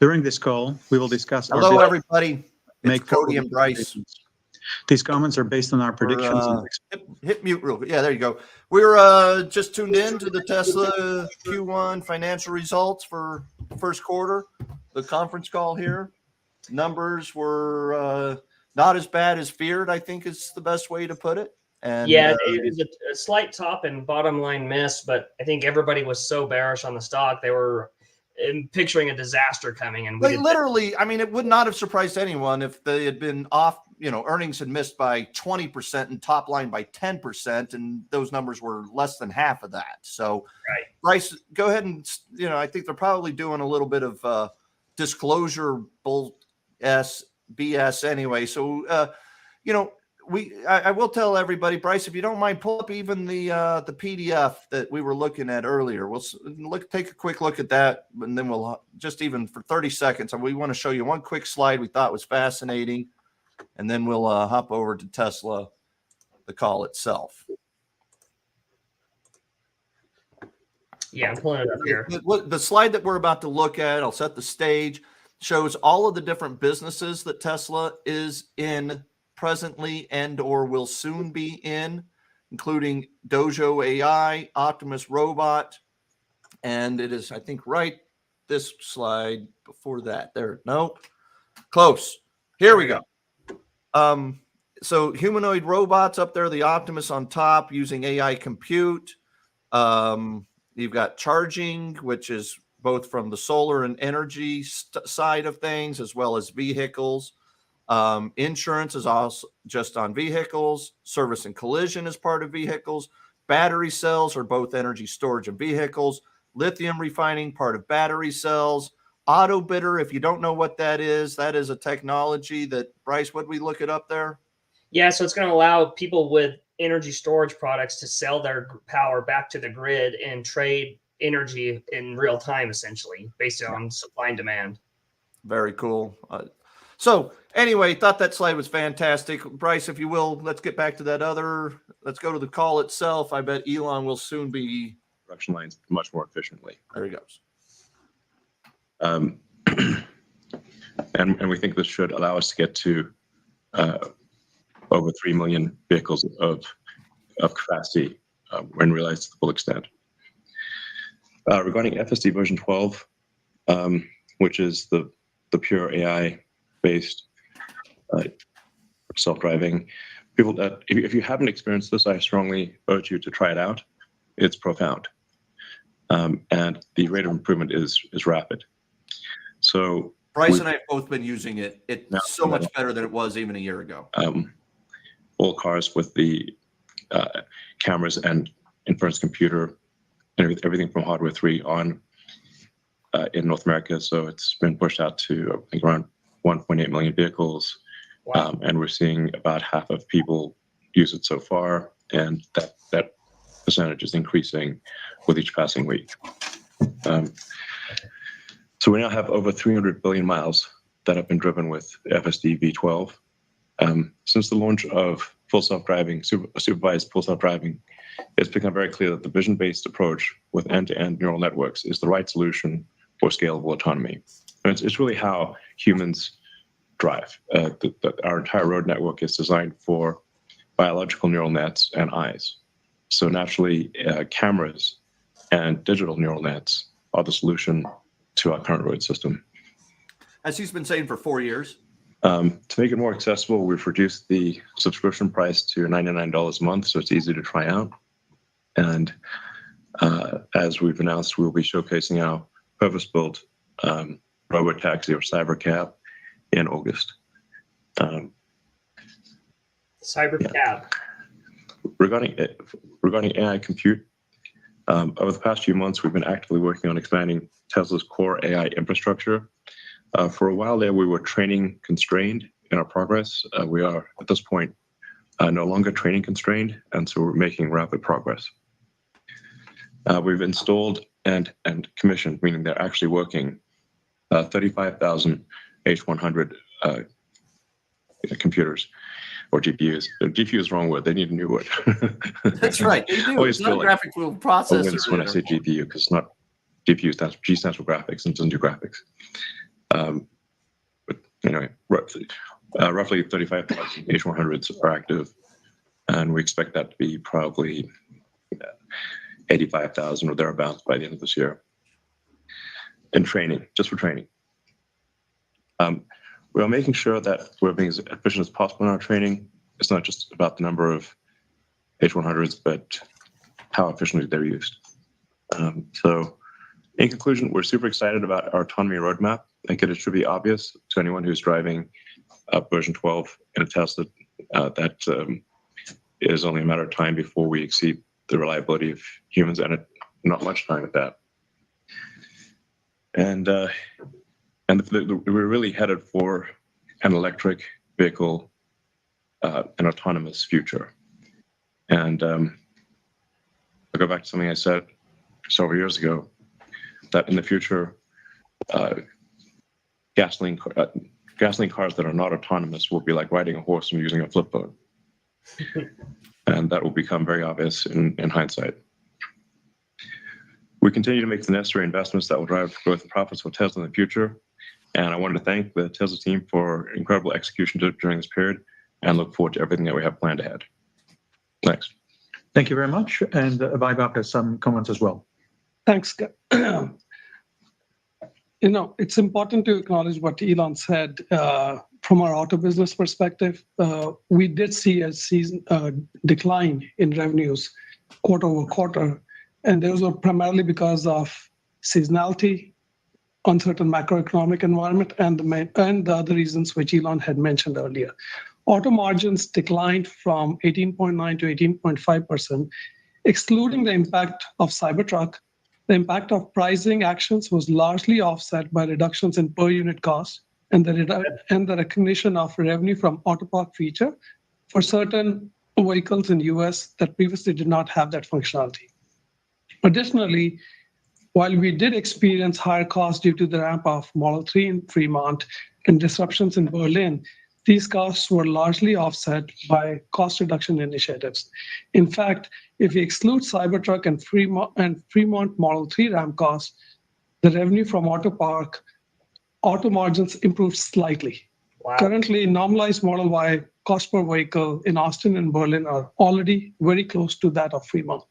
During this call, we will discuss our Hello, business, everybody. It's Cody and Bryce. These comments are based on our predictions. Hit mute real quick. Yeah, there you go. We're just tuned in to the Tesla Q1 financial results for the first quarter. The conference call here. Numbers were not as bad as feared, I think is the best way to put it. And yeah, it was a slight top and bottom line miss, but I think everybody was so bearish on the stock. They were picturing a disaster coming. And like literally, I mean, it would not have surprised anyone if they had been off, earnings had missed by 20% and top line by 10. And those numbers were less than half of that. So, right. Bryce, go ahead and, I think they're probably doing a little bit of disclosure BS anyway. So, I will tell everybody, Bryce, if you don't mind, pull up even the PDF that we were looking at earlier. We'll take a quick look at that, and then we'll just even for 30 seconds. We want to show you one quick slide we thought was fascinating, and then we'll hop over to Tesla, the call itself. Yeah, I'm pulling it up here. The slide that we're about to look at, I'll set the stage, shows all of the different businesses that Tesla is in presently and or will soon be in, including Dojo AI, Optimus Robot, and it is, I think, right this slide before that. There, no, close. Here we go. So humanoid robots up there, the Optimus on top using AI compute. You've got charging, which is both from the solar and energy side of things, as well as vehicles. Insurance is also just on vehicles. Service and collision is part of vehicles. Battery cells are both energy storage and vehicles. Lithium refining, part of battery cells. Auto bidder, if you don't know what that is a technology that, Bryce, would we look it up there? Yeah, so it's going to allow people with energy storage products to sell their power back to the grid and trade energy in real time, essentially, based on supply and demand. Very cool. So anyway, thought that slide was fantastic. Bryce, if you will, let's get back to that let's go to the call itself. I bet Elon will soon be production lines much more efficiently. There he goes. And we think this should allow us to get to over 3 million vehicles of capacity when realized to the full extent. Regarding FSD version 12, which is the pure AI-based self-driving, people that if you haven't experienced this, I strongly urge you to try it out. It's profound, and the rate of improvement is rapid. So Bryce and I have both been using it. It's so much better than it was even a year ago. All cars with the cameras and inference computer and everything from hardware 3 on in North America. So it's been pushed out to, I think, around 1.8 million vehicles. Wow. And we're seeing about half of people use it so far. And that percentage is increasing with each passing week. So we now have over 300 billion miles that have been driven with FSD V12. Since the launch of full self-driving, supervised full self-driving, it's become very clear that the vision-based approach with end-to-end neural networks is the right solution for scalable autonomy. And it's really how humans drive. Our entire road network is designed for biological neural nets and eyes. So naturally, cameras and digital neural nets are the solution to our current road system. As he's been saying for 4 years. To make it more accessible, we've reduced the subscription price to $99 a month, so it's easy to try out. And as we've announced, we'll be showcasing our purpose-built robotaxi or cybercab in August. Cybercab. Regarding AI compute, over the past few months, we've been actively working on expanding Tesla's core AI infrastructure. For a while there, we were training constrained in our progress. We are, at this point, no longer training constrained, and so we're making rapid progress. We've installed and commissioned, meaning they're actually working, 35,000 H100 computers or GPUs. GPU is the wrong word. They need a new word. That's right. They do. It's not a graphical processor. When I say GPU, because it's not GPU, G stands for graphics, and it doesn't do graphics. But anyway, roughly 35,000 H100s are active, and we expect that to be probably 85,000 or thereabouts by the end of this year. And training, just for training. We are making sure that we're being as efficient as possible in our training. It's not just about the number of H100s, but how efficiently they're used. So in conclusion, we're super excited about our autonomy roadmap. I think it should be obvious to anyone who's driving version 12 in a Tesla that it is only a matter of time before we exceed the reliability of humans, and not much time at that. And we're really headed for an electric vehicle, an autonomous future. And I'll go back to something I said several years ago, that in the future, gasoline cars that are not autonomous will be like riding a horse and using a flip phone. And that will become very obvious in hindsight. We continue to make the necessary investments that will drive growth and profits for Tesla in the future. And I wanted to thank the Tesla team for incredible execution during this period, and look forward to everything that we have planned ahead. Thanks. Thank you very much. And Vaibhav has some comments as well. Thanks. It's important to acknowledge what Elon said. From our auto business perspective, we did see a decline in revenues quarter over quarter, and those were primarily because of seasonality, uncertain macroeconomic environment, and the other reasons which Elon had mentioned earlier. Auto margins declined from 18.9 to 18.5%, excluding the impact of Cybertruck. The impact of pricing actions was largely offset by reductions in per unit cost and the recognition of revenue from auto park feature for certain vehicles in the US that previously did not have that functionality. Additionally, while we did experience higher costs due to the ramp of Model 3 in Fremont and disruptions in Berlin, these costs were largely offset by cost reduction initiatives. In fact, if we exclude Cybertruck and Fremont Model 3 ramp costs, the revenue from auto margins improved slightly. Wow. Currently, normalized Model Y cost per vehicle in Austin and Berlin are already very close to that of Fremont.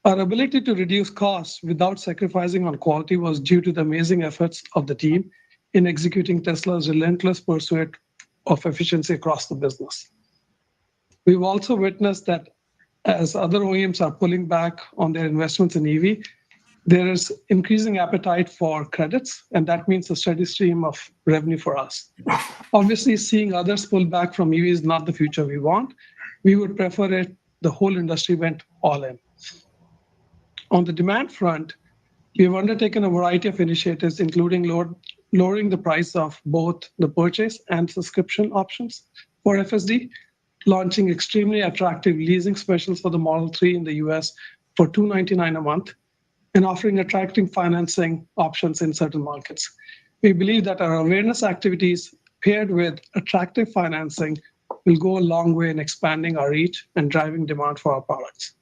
Our ability to reduce costs without sacrificing on quality was due to the amazing efforts of the team in executing Tesla's relentless pursuit of efficiency across the business. We've also witnessed that as other OEMs are pulling back on their investments in EV, there is increasing appetite for credits, and that means a steady stream of revenue for us. Obviously, seeing others pull back from EV is not the future we want. We would prefer it the whole industry went all in. On the demand front, we have undertaken a variety of initiatives, including lowering the price of both the purchase and subscription options for FSD, launching extremely attractive leasing specials for the Model 3 in the US for $299 a month, and offering attractive financing options in certain markets. We believe that our awareness activities paired with attractive financing will go a long way in expanding our reach and driving demand for our products.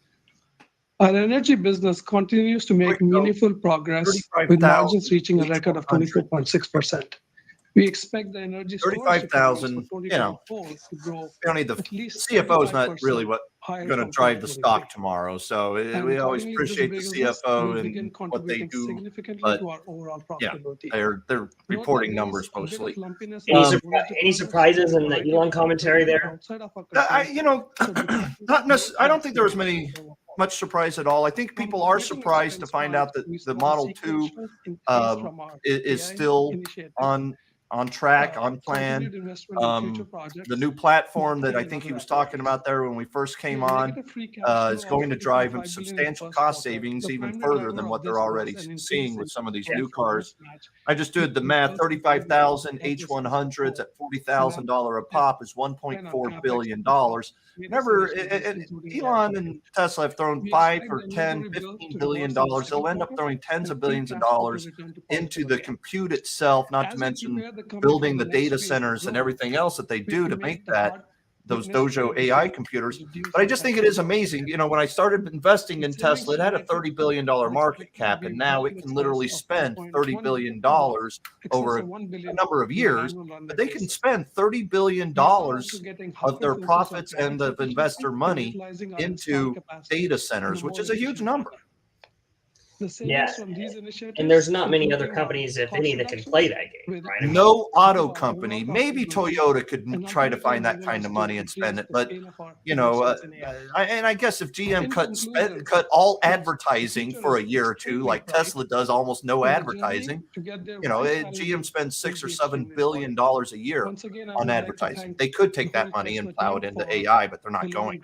Our energy business continues to make meaningful progress with margins reaching a record of 24.6%. We expect the energy storage 35,000, you know, to grow we don't need the at least CFO is not really what higher going to from drive the 2023. stock tomorrow. So we always Accordingly, appreciate the this business will CFO begin and what they contributing do. significantly but to our overall yeah, profitability. They're Note reporting that there numbers is a bit of mostly. lumpiness Any, in surpri- storage any deployments surprises in the variety Elon of commentary there? outside of our I, control. you know, So we focus not necessarily. I don't think there was more much surprise at all. I think From people an are operating surprised to expense find front, out that we the saw a Model 2 sequential increase from our is AI still initiatives, on track, on plan. continued investment in future projects, The new platform that I marketing, think and he was other talking efforts. about there when we first We came have on negative free cash is flow going to of drive him $3.5 billion in the substantial first cost quarter. savings The even primary further than driver what of they're this was already an increase seeing with in some of these cash new flow cars. mismatch I just did the between math. sales and 35,000 that was H100s at controlled. $40,000 a pop is And $1.4 CapEx billion. of the stock made us Remember, investments, including Elon AI. and Tesla have thrown We 5 expect or the 10, inventory build 15 to billion reverse in the dollars. They'll second end up quarter throwing tens and of free billions of cash flow to dollars return to into the positive again. compute itself, not to As we mention prepare the company for building the the next data phase of centers and growth, everything else that they we do to make make the that hard those Dojo AI computers. But I just think it is amazing. You know, when I started investing in Tesla, it had a $30 billion market cap, and now it can literally spend $30 billion over a number of years. But they can spend $30 billion of their profits and of investor money into data centers, which is a huge number. Yeah, and there's not many other companies, if any, that can play that game, right? I mean, No auto company, maybe Toyota could try to find that kind of money and spend it, but you know, I guess if GM cut all advertising for a year or two, like Tesla does, almost no advertising. You know, GM spends $6 or $7 billion a year on advertising. They could take that money and plow it into AI, but they're not going.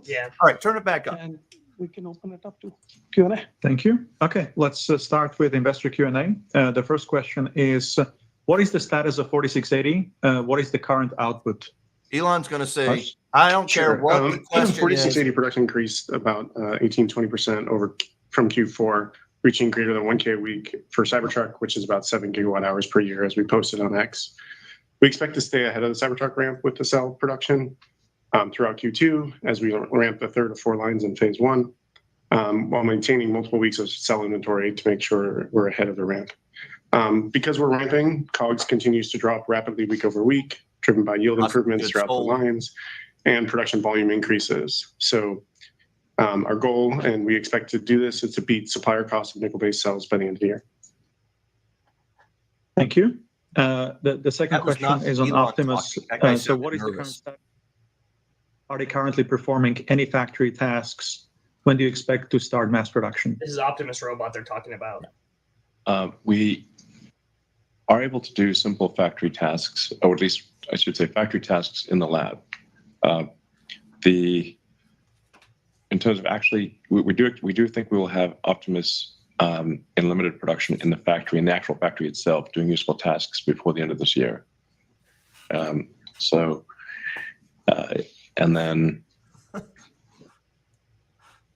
yeah. All right, turn it back up. And we can open it up to Q&A. Thank you. Okay, let's start with investor Q&A. The first question is, what is the status of 4680? What is the current output? Elon's going to say, Hush. I don't care what the question 4680 is. production increased about 18-20% over from Q4, reaching greater than 1K a week for Cybertruck, which is about 7 gigawatt hours per year, as we posted on X. We expect to stay ahead of the Cybertruck ramp with the cell production throughout Q2 as we ramp the 3rd of 4 lines in phase 1, while maintaining multiple weeks of cell inventory to make sure we're ahead of the ramp. Because we're ramping, COGS continues to drop rapidly week over week, driven by yield improvements throughout the lines and production volume increases. So our goal, and we expect to do this, is to beat supplier costs of nickel-based cells by the end of the year. Thank you. The second question is on Optimus. So what is the current status? Are they currently performing any factory tasks? When do you expect to start mass production? This is Optimus robot they're talking about. We are able to do simple factory tasks, or at least I should say factory tasks in the lab. In terms of actually, we do think we will have Optimus in limited production in the factory, in the actual factory itself, doing useful tasks before the end of this year. And then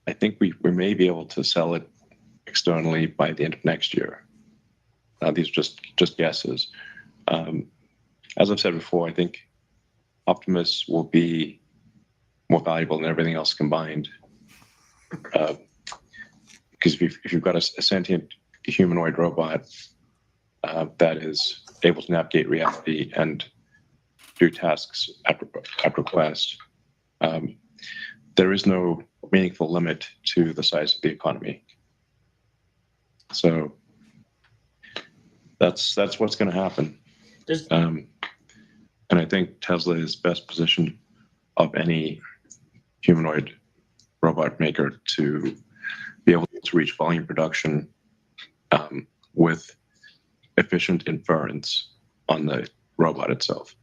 I think we may be able to sell it externally by the end of next year. These are just guesses. As I've said before, I think Optimus will be more valuable than everything else combined. Because if you've got a sentient humanoid robot that is able to navigate reality and do tasks at request, there is no meaningful limit to the size of the economy. So that's what's going to happen. And I think Tesla is best positioned of any humanoid robot maker to be able to reach volume production with efficient inference on the robot itself.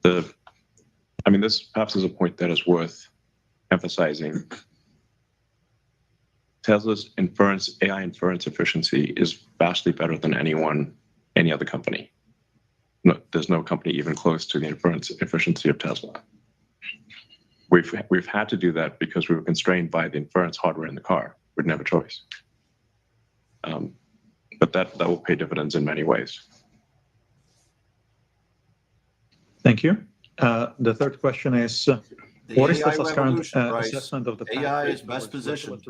This perhaps is a point that is worth emphasizing. Tesla's AI inference efficiency is vastly better than any other company. No, there's no company even close to the inference efficiency of Tesla. We've had to do that because we were constrained by the inference hardware in the car. We didn't have a choice. But that will pay dividends in many ways. Thank you. The third question is, what is Tesla's current assessment of the AI is best positioned.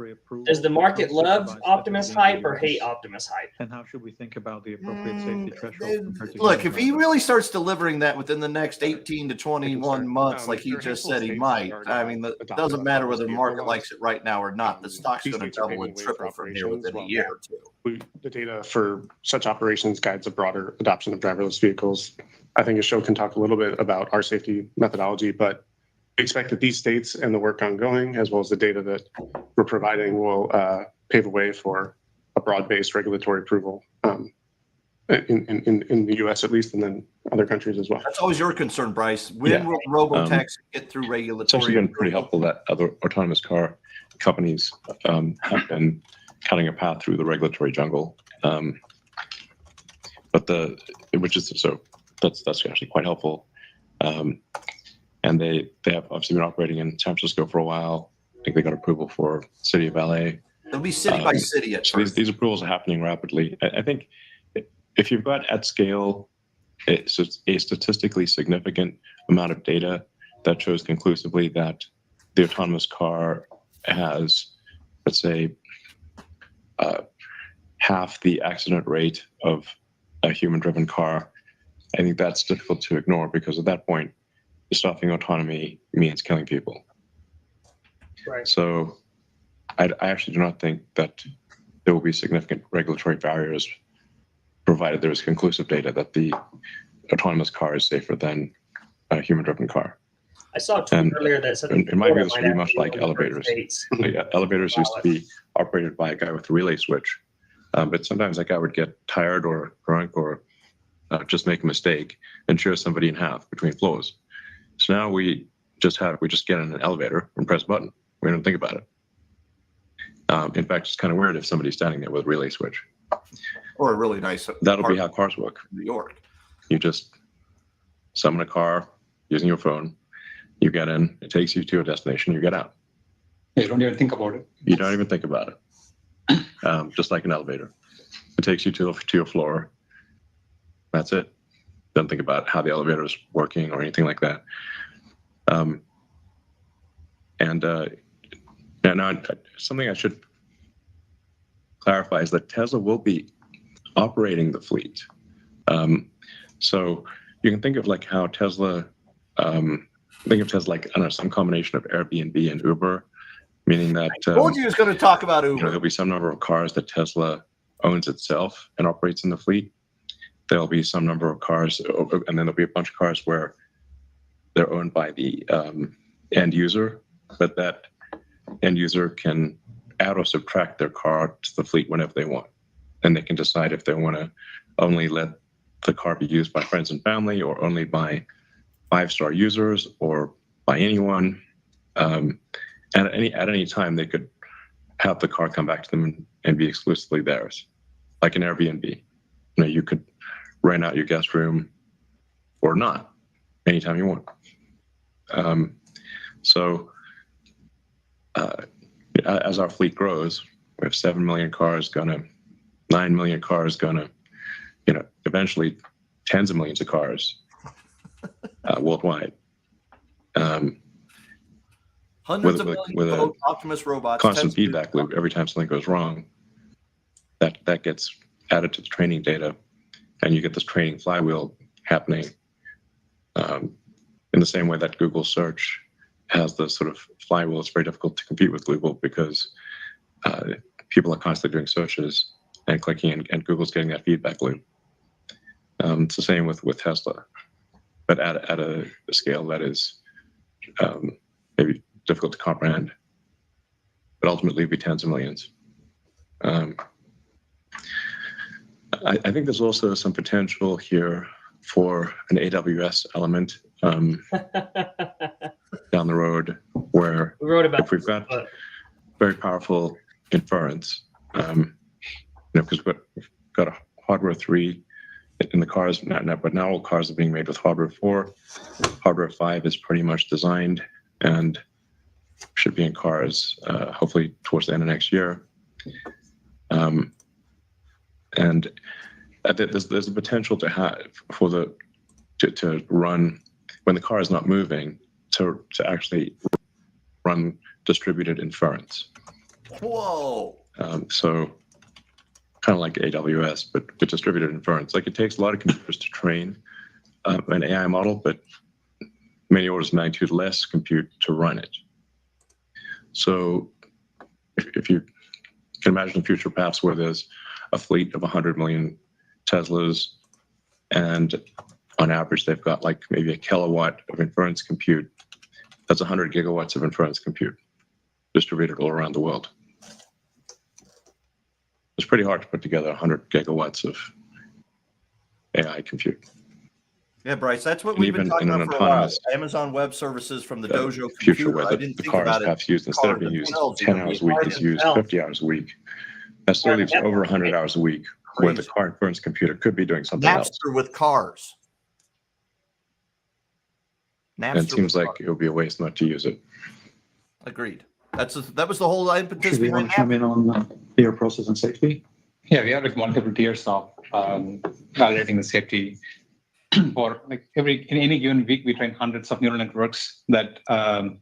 Does the market love Optimus hype or hate Optimus hype? And how should we think about the appropriate safety threshold? Look, if he really starts delivering that within the next 18 to 21 months, like he just said he might, it doesn't matter whether the market likes it right now or not. The stock's going to double and triple from here within a year or two. The data for such operations guides a broader adoption of driverless vehicles. I think a show can talk a little bit about our safety methodology, but we expect that these states and the work ongoing, as well as the data that we're providing, will pave a way for a broad-based regulatory approval in the U.S. at least, and then other countries as well. That's always your concern, Bryce. When will robotaxi get through regulatory? It's actually been pretty helpful that other autonomous car companies have been cutting a path through the regulatory jungle. That's actually quite helpful. And they have obviously been operating in San Francisco for a while. I think they got approval for city of LA. It'll be city by city at first. These approvals are happening rapidly. I think if you've got at scale a statistically significant amount of data that shows conclusively that the autonomous car has, let's say, half the accident rate of a human-driven car, I think that's difficult to ignore, because at that point, stopping autonomy means killing people. Right. So I actually do not think that there will be significant regulatory barriers, provided there is conclusive data that the autonomous car is safer than a human-driven car. I saw a tweet earlier that said in my view, this would be might much actually like be one of the elevators. states. Elevators used to be operated by a guy with a relay switch, but sometimes that guy would get tired or drunk or just make a mistake and shear somebody in half between floors. So now we just get in an elevator and press a button. We don't think about it. In fact, it's kind of weird if somebody's standing there with a relay switch. Or a really nice. That'll be how cars work. New York. You just summon a car using your phone. You get in. It takes you to a destination. You get out. You don't even think about it. You don't even think about it. Just like an elevator, it takes you to your floor. That's it. Don't think about how the elevator is working or anything like that. Now, something I should clarify is that Tesla will be operating the fleet. So you can think of like how Tesla, think of Tesla like, I don't know, some combination of Airbnb and Uber, meaning that I told you he was going to talk about Uber. There'll be some number of cars that Tesla owns itself and operates in the fleet. There'll be some number of cars, and then there'll be a bunch of cars where they're owned by the end user, but that end user can add or subtract their car to the fleet whenever they want. And they can decide if they want to only let the car be used by friends and family, or only by 5-star users, or by anyone. And at any time, they could have the car come back to them and be exclusively theirs, like an Airbnb. You could rent out your guest room or not anytime you want. As our fleet grows, we have 7 million cars, 9 million cars, eventually tens of millions of cars worldwide. Hundreds of millions with of Optimus robots. Constant feedback loop. Every time something goes wrong, that gets added to the training data, and you get this training flywheel happening in the same way that Google search has the sort of flywheel. It's very difficult to compete with Google because people are constantly doing searches and clicking, and Google's getting that feedback loop. It's the same with Tesla, but at a scale that is maybe difficult to comprehend, but ultimately be tens of millions. I think there's also some potential here for an AWS element down the road, where if we've got very powerful inference, because we've got a hardware 3 in the cars, but now all cars are being made with hardware 4. Hardware 5 is pretty much designed and should be in cars hopefully towards the end of next year. And there's a potential to have to run when the car is not moving, to actually run distributed inference. Whoa! So kind of like AWS, but distributed inference. Like, it takes a lot of computers to train an AI model, but many orders of magnitude less compute to run it. So if you can imagine a future perhaps where there's a fleet of 100 million Teslas, and on average they've got like maybe a kilowatt of inference compute, that's 100 gigawatts of inference compute distributed all around the world. It's pretty hard to put together 100 gigawatts of AI compute. Yeah, Bryce, that's what we've been talking about for a while. Amazon Web Services from the Dojo future computer. where I didn't the think cars about perhaps it. used, instead of being used 10 hours a week, is used 50 hours a week. That still leaves over 100 hours a week where the car inference computer could be doing something else. Napster with cars. And it seems like it would be a waste not to use it. Agreed. That was the whole impetus Should we behind want to chime in on peer process and safety? Yeah, we have like multiple tiers of validating the safety. for like in any given week, we train hundreds of neural networks that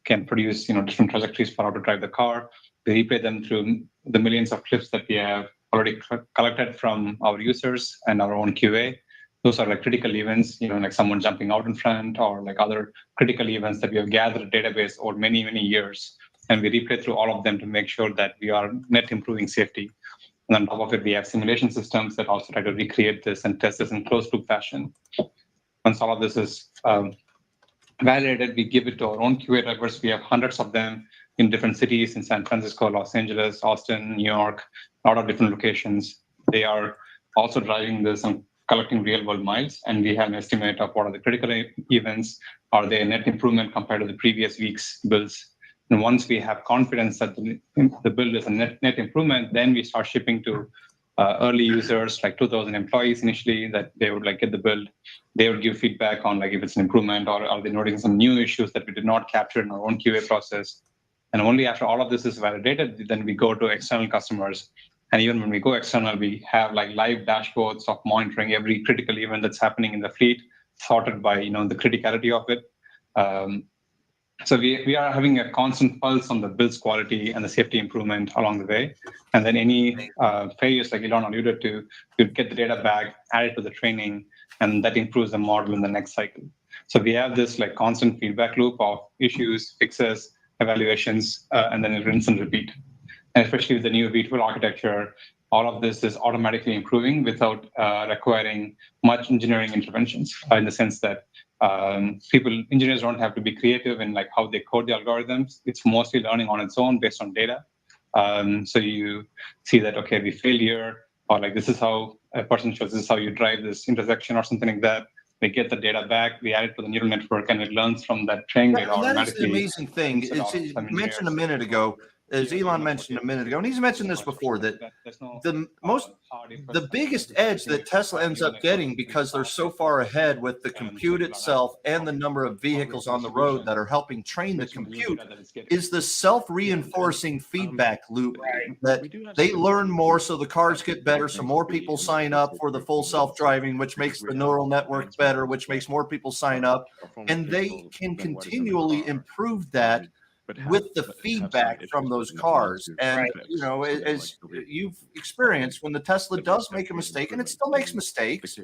can produce different trajectories for how to drive the car. We replay them through the millions of clips that we have already collected from our users and our own QA. Those are like critical events, like someone jumping out in front, or like other critical events that we have gathered a database over many, many years. And we replay through all of them to make sure that we are net improving safety. And on top of it, we have simulation systems that also try to recreate this and test this in closed loop fashion. Once all of this is validated, we give it to our own QA drivers. We have hundreds of them in different cities, in San Francisco, Los Angeles, Austin, New York, a lot of different locations. They are also driving this and collecting real world miles. And we have an estimate of what are the critical events. Are they a net improvement compared to the previous week's builds? And once we have confidence that the build is a net improvement, then we start shipping to early users, like 2,000 employees initially, that they would like get the build. They would give feedback on like if it's an improvement, or are they noticing some new issues that we did not capture in our own QA process. And only after all of this is validated, then we go to external customers. And even when we go external, we have like live dashboards of monitoring every critical event that's happening in the fleet, sorted by the criticality of it. So we are having a constant pulse on the build's quality and the safety improvement along the way. And then any failures, like Elon alluded to, you get the data back, add it to the training, and that improves the model in the next cycle. So we have this like constant feedback loop of issues, fixes, evaluations, and then rinse and repeat. And especially with the new V12 architecture, all of this is automatically improving without requiring much engineering interventions, in the sense that engineers don't have to be creative in like how they code the algorithms. It's mostly learning on its own based on data. So you see that, okay, we failed here, or like this is how a person shows, this is how you drive this intersection or something like that. They get the data back, we add it to the neural network, and it learns from that training data automatically. That is the amazing thing. It's mentioned a minute ago, as Elon mentioned a minute ago, and he's mentioned this before, that the biggest edge that Tesla ends up getting, because they're so far ahead with the compute itself and the number of vehicles on the road that are helping train the compute, is the self-reinforcing feedback loop, that they learn more, so the cars get better, so more people sign up for the full self-driving, which makes the neural network better, which makes more people sign up, and they can continually improve that with the feedback from those cars. And as you've experienced, when the Tesla does make a mistake, and it still makes mistakes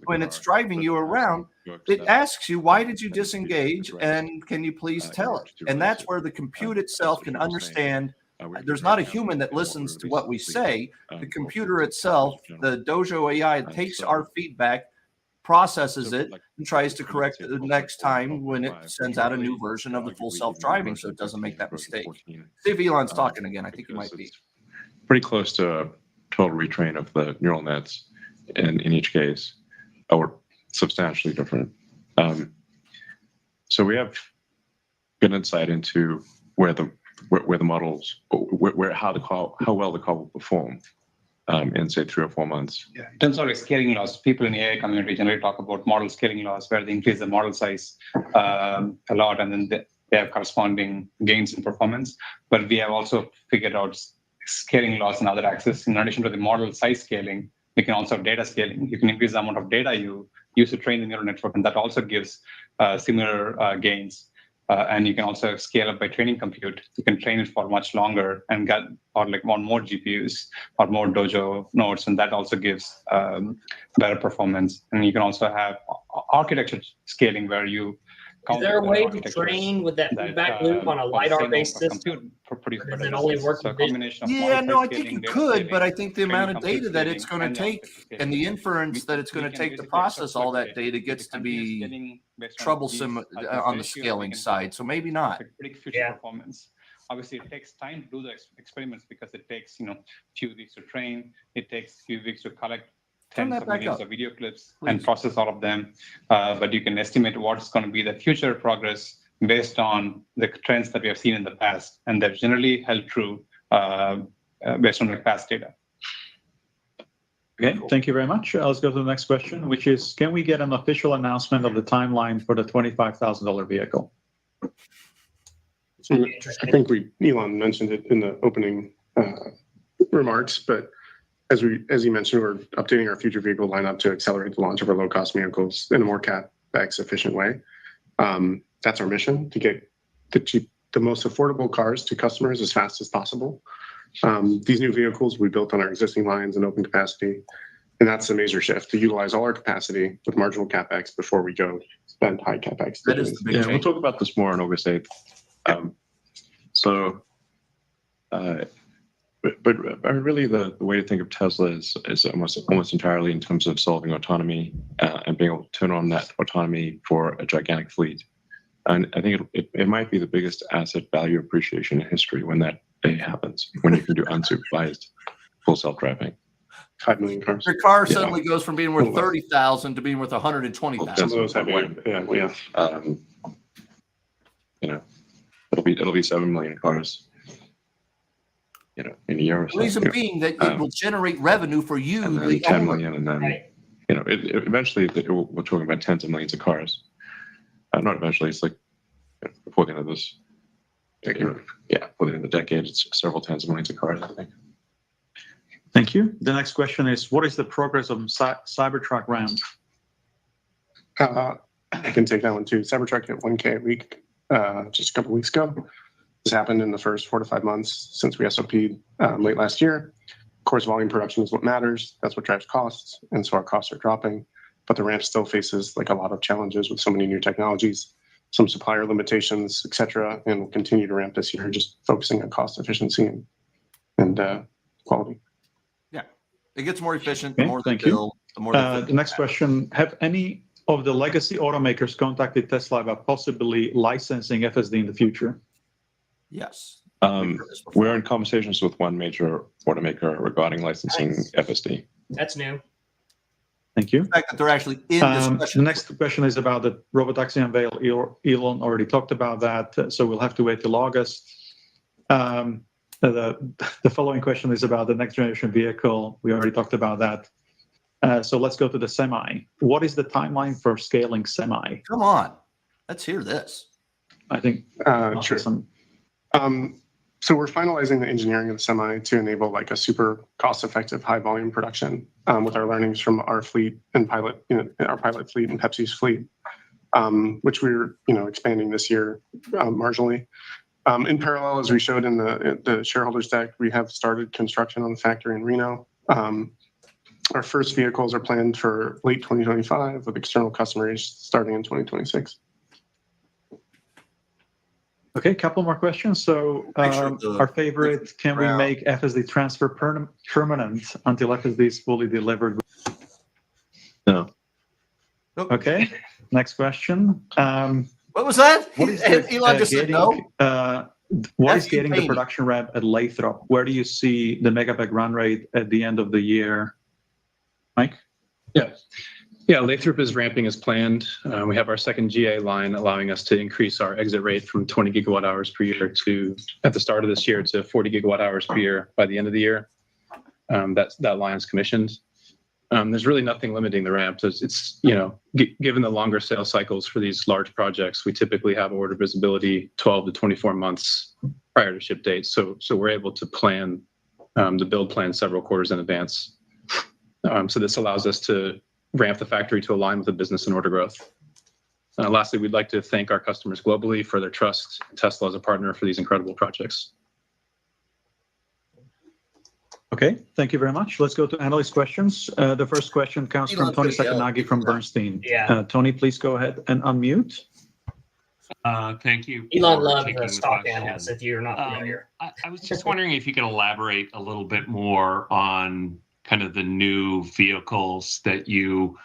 when it's driving you around, it asks you, why did you disengage, and can you please tell it? And that's where the compute itself can understand. There's not a human that listens to what we say. The computer itself, the Dojo AI, takes our feedback, processes it, and tries to correct it the next time when it sends out a new version of the full self-driving, so it doesn't make that mistake. See if Elon's talking again. I think he might be. Pretty close to a total retrain of the neural nets in each case, or substantially different. So we have good insight into where the models, how well the car will perform in say 3 or 4 months. Yeah, in terms of like scaling laws, people in the AI community generally talk about model scaling laws, where they increase the model size a lot, and then they have corresponding gains in performance. But we have also figured out scaling laws in other axes. In addition to the model size scaling, you can also have data scaling. You can increase the amount of data you use to train the neural network, and that also gives similar gains. And you can also scale up by training compute. You can train it for much longer and get want more GPUs or more Dojo nodes, and that also gives better performance. And you can also have architecture scaling, where you is there a way to train with that feedback loop on a LiDAR-based system? Does it only work with vision? Yeah, no, I think you could, but I think the amount of data that it's going to take and the inference that it's going to take to process all that data gets to be troublesome on the scaling side. So maybe not. Yeah. Performance. Obviously, it takes time to do the experiments, because it takes few weeks to train. It takes a few weeks to collect tens of millions of video clips and process all of them. But you can estimate what's going to be the future progress based on the trends that we have seen in the past, and they've generally held true based on the past data. Okay, thank you very much. Let's go to the next question, which is, can we get an official announcement of the timeline for the $25,000 vehicle? I think Elon mentioned it in the opening remarks, but as you mentioned, we're updating our future vehicle lineup to accelerate the launch of our low-cost vehicles in a more CapEx efficient way. That's our mission, to get the most affordable cars to customers as fast as possible. These new vehicles we built on our existing lines and open capacity, and that's the major shift, to utilize all our capacity with marginal CapEx before we go spend high CapEx. That is the big Yeah, change. we'll talk about this more on August 8th. But really, the way to think of Tesla is almost entirely in terms of solving autonomy and being able to turn on that autonomy for a gigantic fleet. And I think it might be the biggest asset value appreciation in history when that day happens, when you can do unsupervised full self-driving. 5 million cars. Your car suddenly goes from being worth 30,000 to being worth 120,000. Some of those have, yeah. It'll be 7 million cars. In a year or so. The reason being that it will generate revenue for you. And then 10 million, and then eventually we're talking about tens of millions of cars. Not eventually, it's like before the end of this. Before the end of the decade, it's several tens of millions of cars, I think. Thank you. The next question is, what is the progress of Cybertruck ramp? I can take that one too. Cybertruck hit 1K a week just a couple weeks ago. This happened in the first 4 to 5 months since we SOP'd late last year. Of course, volume production is what matters. That's what drives costs. And so our costs are dropping. But the ramp still faces like a lot of challenges with so many new technologies, some supplier limitations, et cetera. And we'll continue to ramp this year, just focusing on cost efficiency and quality. Yeah, it gets more efficient. Okay, The more they thank you. build, the more they The next question, have any of the legacy automakers contacted Tesla about possibly licensing FSD in the future? Yes. We're in conversations with one major automaker regarding licensing FSD. That's new. Thank you. The fact that they're actually in The discussion. next question is about the robotaxi unveil. Elon already talked about that, so we'll have to wait till August. The following question is about the next generation vehicle. We already talked about that. So let's go to the Semi. What is the timeline for scaling Semi? Come on, let's hear this. I think Sure. So we're finalizing the engineering of the Semi to enable like a super cost-effective, high-volume production with our learnings from our fleet and our pilot fleet and Pepsi's fleet, which we're expanding this year marginally. In parallel, as we showed in the shareholders deck, we have started construction on the factory in Reno. Our first vehicles are planned for late 2025 with external customers starting in 2026. Okay, a couple more questions. So our favorite, can we make FSD transfer permanent until FSD is fully delivered? No. Okay, next question. What was that? What is Elon just said no. What is getting the production ramp at Lathrop? Where do you see the megapack run rate at the end of the year? Mike? Yeah, Lathrop is ramping as planned. We have our second GA line allowing us to increase our exit rate from 20 gigawatt hours per year to, at the start of this year, to 40 gigawatt hours per year by the end of the year. That line's commissioned. There's really nothing limiting the ramp. It's given the longer sales cycles for these large projects, we typically have order visibility 12 to 24 months prior to ship date. So we're able to plan the build plan several quarters in advance. So this allows us to ramp the factory to align with the business and order growth. Lastly, we'd like to thank our customers globally for their trust in Tesla as a partner for these incredible projects. Okay, thank you very much. Let's go to analyst questions. The first question comes from Tony Sacconaghi from Bernstein. Yeah. Tony, please go ahead and unmute. Thank you. Elon loves the stock analyst, if you're not familiar. I was just wondering if you could elaborate a little bit more on kind of the new vehicles that you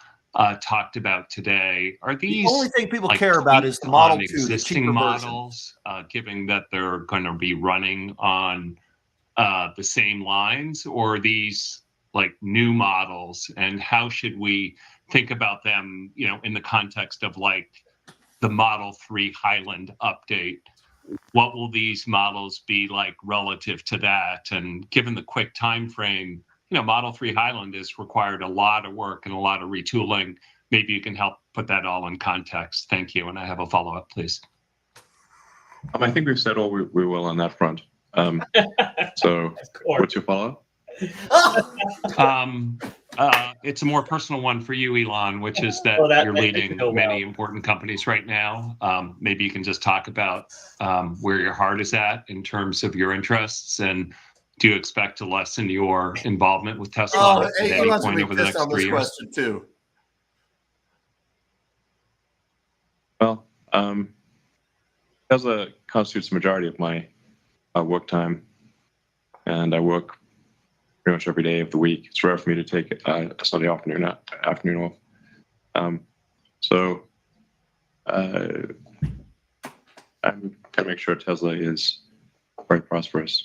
talked about today. Are these the only thing people care about is the Model 2, existing models, given that they're going to be running on the same lines, or are these like new models, and how should we think about them, in the context of like the Model 3 Highland update? What will these models be like relative to that? And given the quick time frame, Model 3 Highland has required a lot of work and a lot of retooling. Maybe you can help put that all in context. Thank you. And I have a follow-up, please. I think we've said all we will on that front. So what's your follow-up? It's a more personal one for you, Elon, which is that, you're leading many important companies right now. Maybe you can just talk about where your heart is at in terms of your interests, and do you expect to lessen your involvement with Tesla at any point over the next 3 years? Question too. Well, Tesla constitutes the majority of my work time, and I work pretty much every day of the week. It's rare for me to take a Sunday afternoon off. So I'm going to make sure Tesla is very prosperous,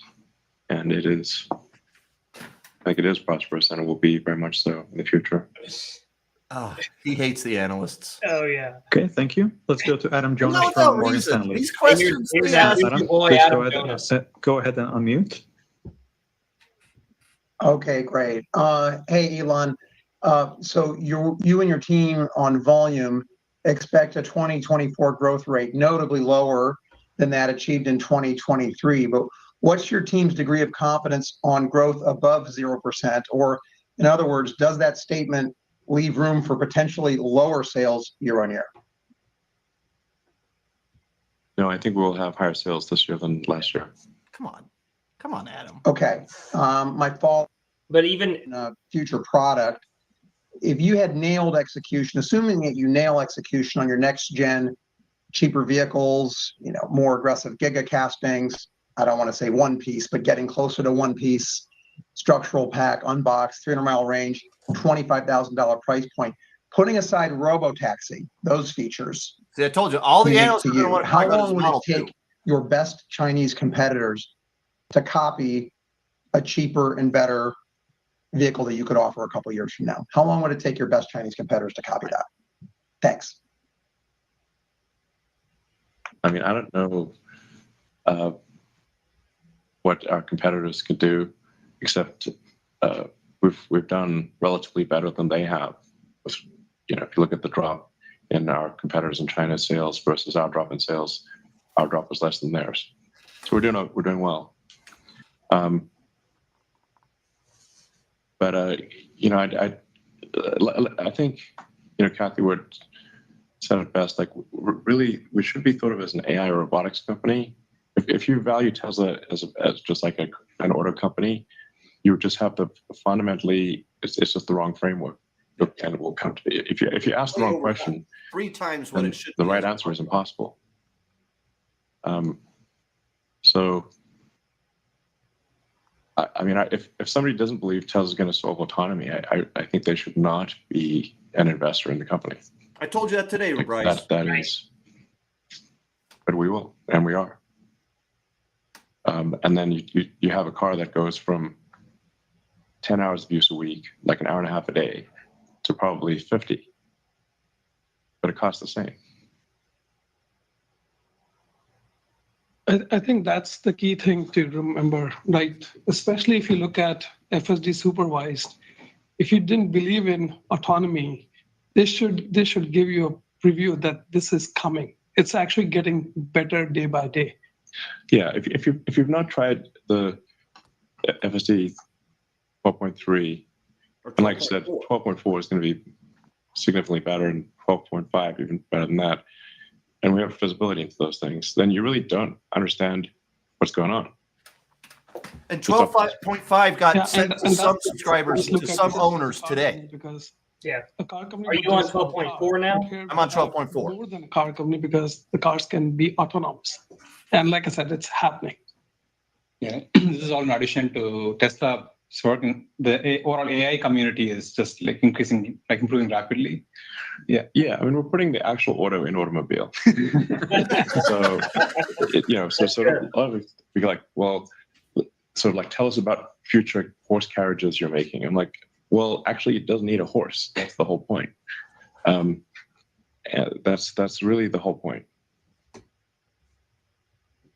and it is. I think it is prosperous, and it will be very much so in the future. Oh, he hates the analysts. Oh yeah. Okay, thank you. Let's go to Adam Jonas from Morgan Stanley. These questions. Adam, please go ahead and unmute. Okay, great. Hey, Elon. So you and your team on volume expect a 2024 growth rate notably lower than that achieved in 2023. But what's your team's degree of confidence on growth above 0%? Or in other words, does that statement leave room for potentially lower sales year on year? No, I think we'll have higher sales this year than last year. Come on, Adam. Okay. My fault. But even in a future product, if you had nailed execution, assuming that you nail execution on your next gen cheaper vehicles, more aggressive giga castings, I don't want to say one piece, but getting closer to one piece, structural pack, unboxed, 300-mile range, $25,000 price point, putting aside robotaxi, those features. See, I told you, all the analysts are going to want to talk about how long would it take your best Chinese competitors to copy a cheaper and better vehicle that you could offer a couple of years from now? How long would it take your best Chinese competitors to copy that? Thanks. I mean, I don't know what our competitors could do, except we've done relatively better than they have. If you look at the drop in our competitors in China sales versus our drop in sales, our drop was less than theirs. So we're doing well. But I think Kathy Wood said it best. Like, really, we should be thought of as an AI or robotics company. If you value Tesla as just like an auto company, you would just have to fundamentally. It's just the wrong framework, and it will come to be. If you ask the wrong question, 3 times what it should. The right answer is impossible. So. I mean, if somebody doesn't believe Tesla's going to solve autonomy, I think they should not be an investor in the company. I told you that today, Bryce. That is, but we will, and we are. And then you have a car that goes from 10 hours of use a week, like an hour and a half a day, to probably 50, but it costs the same. I think that's the key thing to remember, right? Especially if you look at FSD supervised. If you didn't believe in autonomy, they should give you a preview that this is coming. It's actually getting better day by day. Yeah, if you've not tried the FSD 12.3, and like I said, 12.4 is going to be significantly better, and 12.5 even better than that, and we have visibility into those things, then you really don't understand what's going on. And 12.5 got sent to some subscribers, to some owners today. Because a car company. Are you on 12.4 now? I'm on 12.4. More than a car company, because the cars can be autonomous. And like I said, it's happening. Yeah, this is all in addition to Tesla working. The overall AI community is just like improving rapidly. Yeah. I mean, we're putting the actual auto in automobile. So, we like, well, sort of like, tell us about future horse carriages you're making. I'm like, well, actually, it doesn't need a horse. That's the whole point. And that's really the whole point.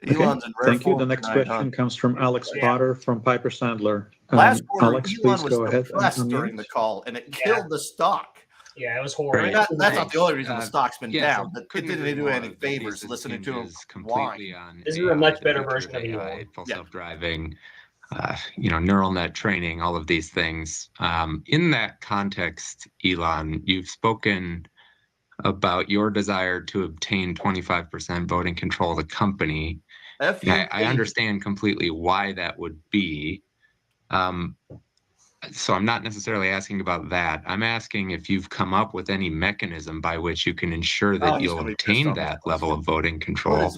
Okay. Thank you. The next question comes from Alex Potter from Piper Sandler. Last quarter, Alex, please Elon go was ahead. depressed during the call, and it killed the stock. Yeah, it was horrible. That's not the only reason the stock's been down. But it didn't do any The favors listening to him completely whine. on This is a much better version of AI, Elon. full self-driving. neural net training, all of these things. In that context, Elon, you've spoken about your desire to obtain 25% voting control of the company. I understand completely why that would be. So I'm not necessarily asking about that. I'm asking if you've come up with any mechanism by which you can ensure that you'll obtain that level of voting control.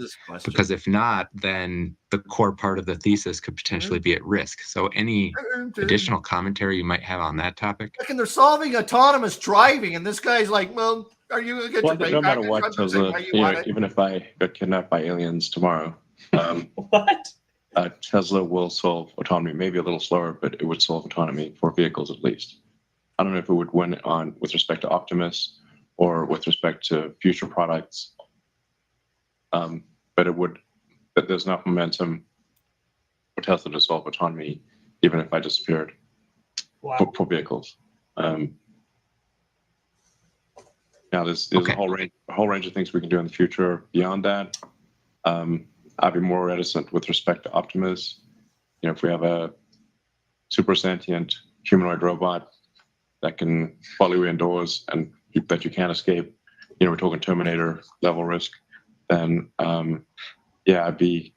Because if not, then the core part of the thesis could potentially be at risk. So any additional commentary you might have on that topic? And they're solving autonomous driving, and this guy's like, well, are you going to get your no matter what, Tesla, even if I got kidnapped by aliens tomorrow, what? Tesla will solve autonomy, maybe a little slower, but it would solve autonomy for vehicles at least. I don't know if it would win on with respect to Optimus or with respect to future products, but it would. But there's enough momentum for Tesla to solve autonomy, even if I disappeared for vehicles. Now there's a whole range of things we can do in the future beyond that. I'd be more reticent with respect to Optimus. If we have a super sentient humanoid robot that can follow you indoors and that you can't escape, we're talking Terminator level risk, then I'd be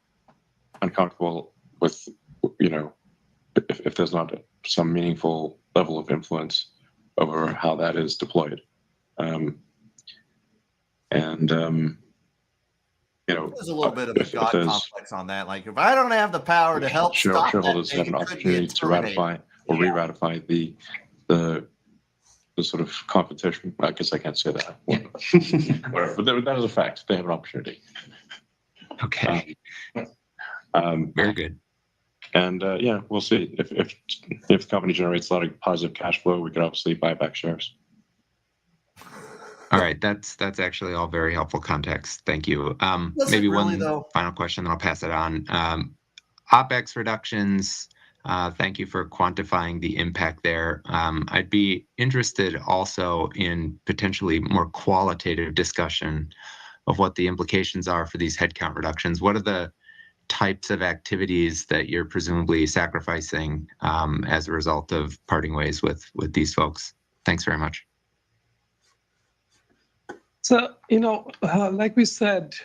uncomfortable with, if there's not some meaningful level of influence over how that is deployed. There's a little bit of a God complex on that. Like, if I don't have the power to help stop shareholders that, have an opportunity to ratify or re-ratify the sort of competition. I guess I can't say that. Whatever, but that is a fact. They have an opportunity. Okay. Very good. And we'll see if the company generates a lot of positive cash flow, we could obviously buy back shares. All right, that's actually all very helpful context. Thank you. Maybe one final question, then I'll pass it on. OpEx reductions. Thank you for quantifying the impact there. I'd be interested also in potentially more qualitative discussion of what the implications are for these headcount reductions. What are the types of activities that you're presumably sacrificing as a result of parting ways with these folks? Thanks very much. So, like we said,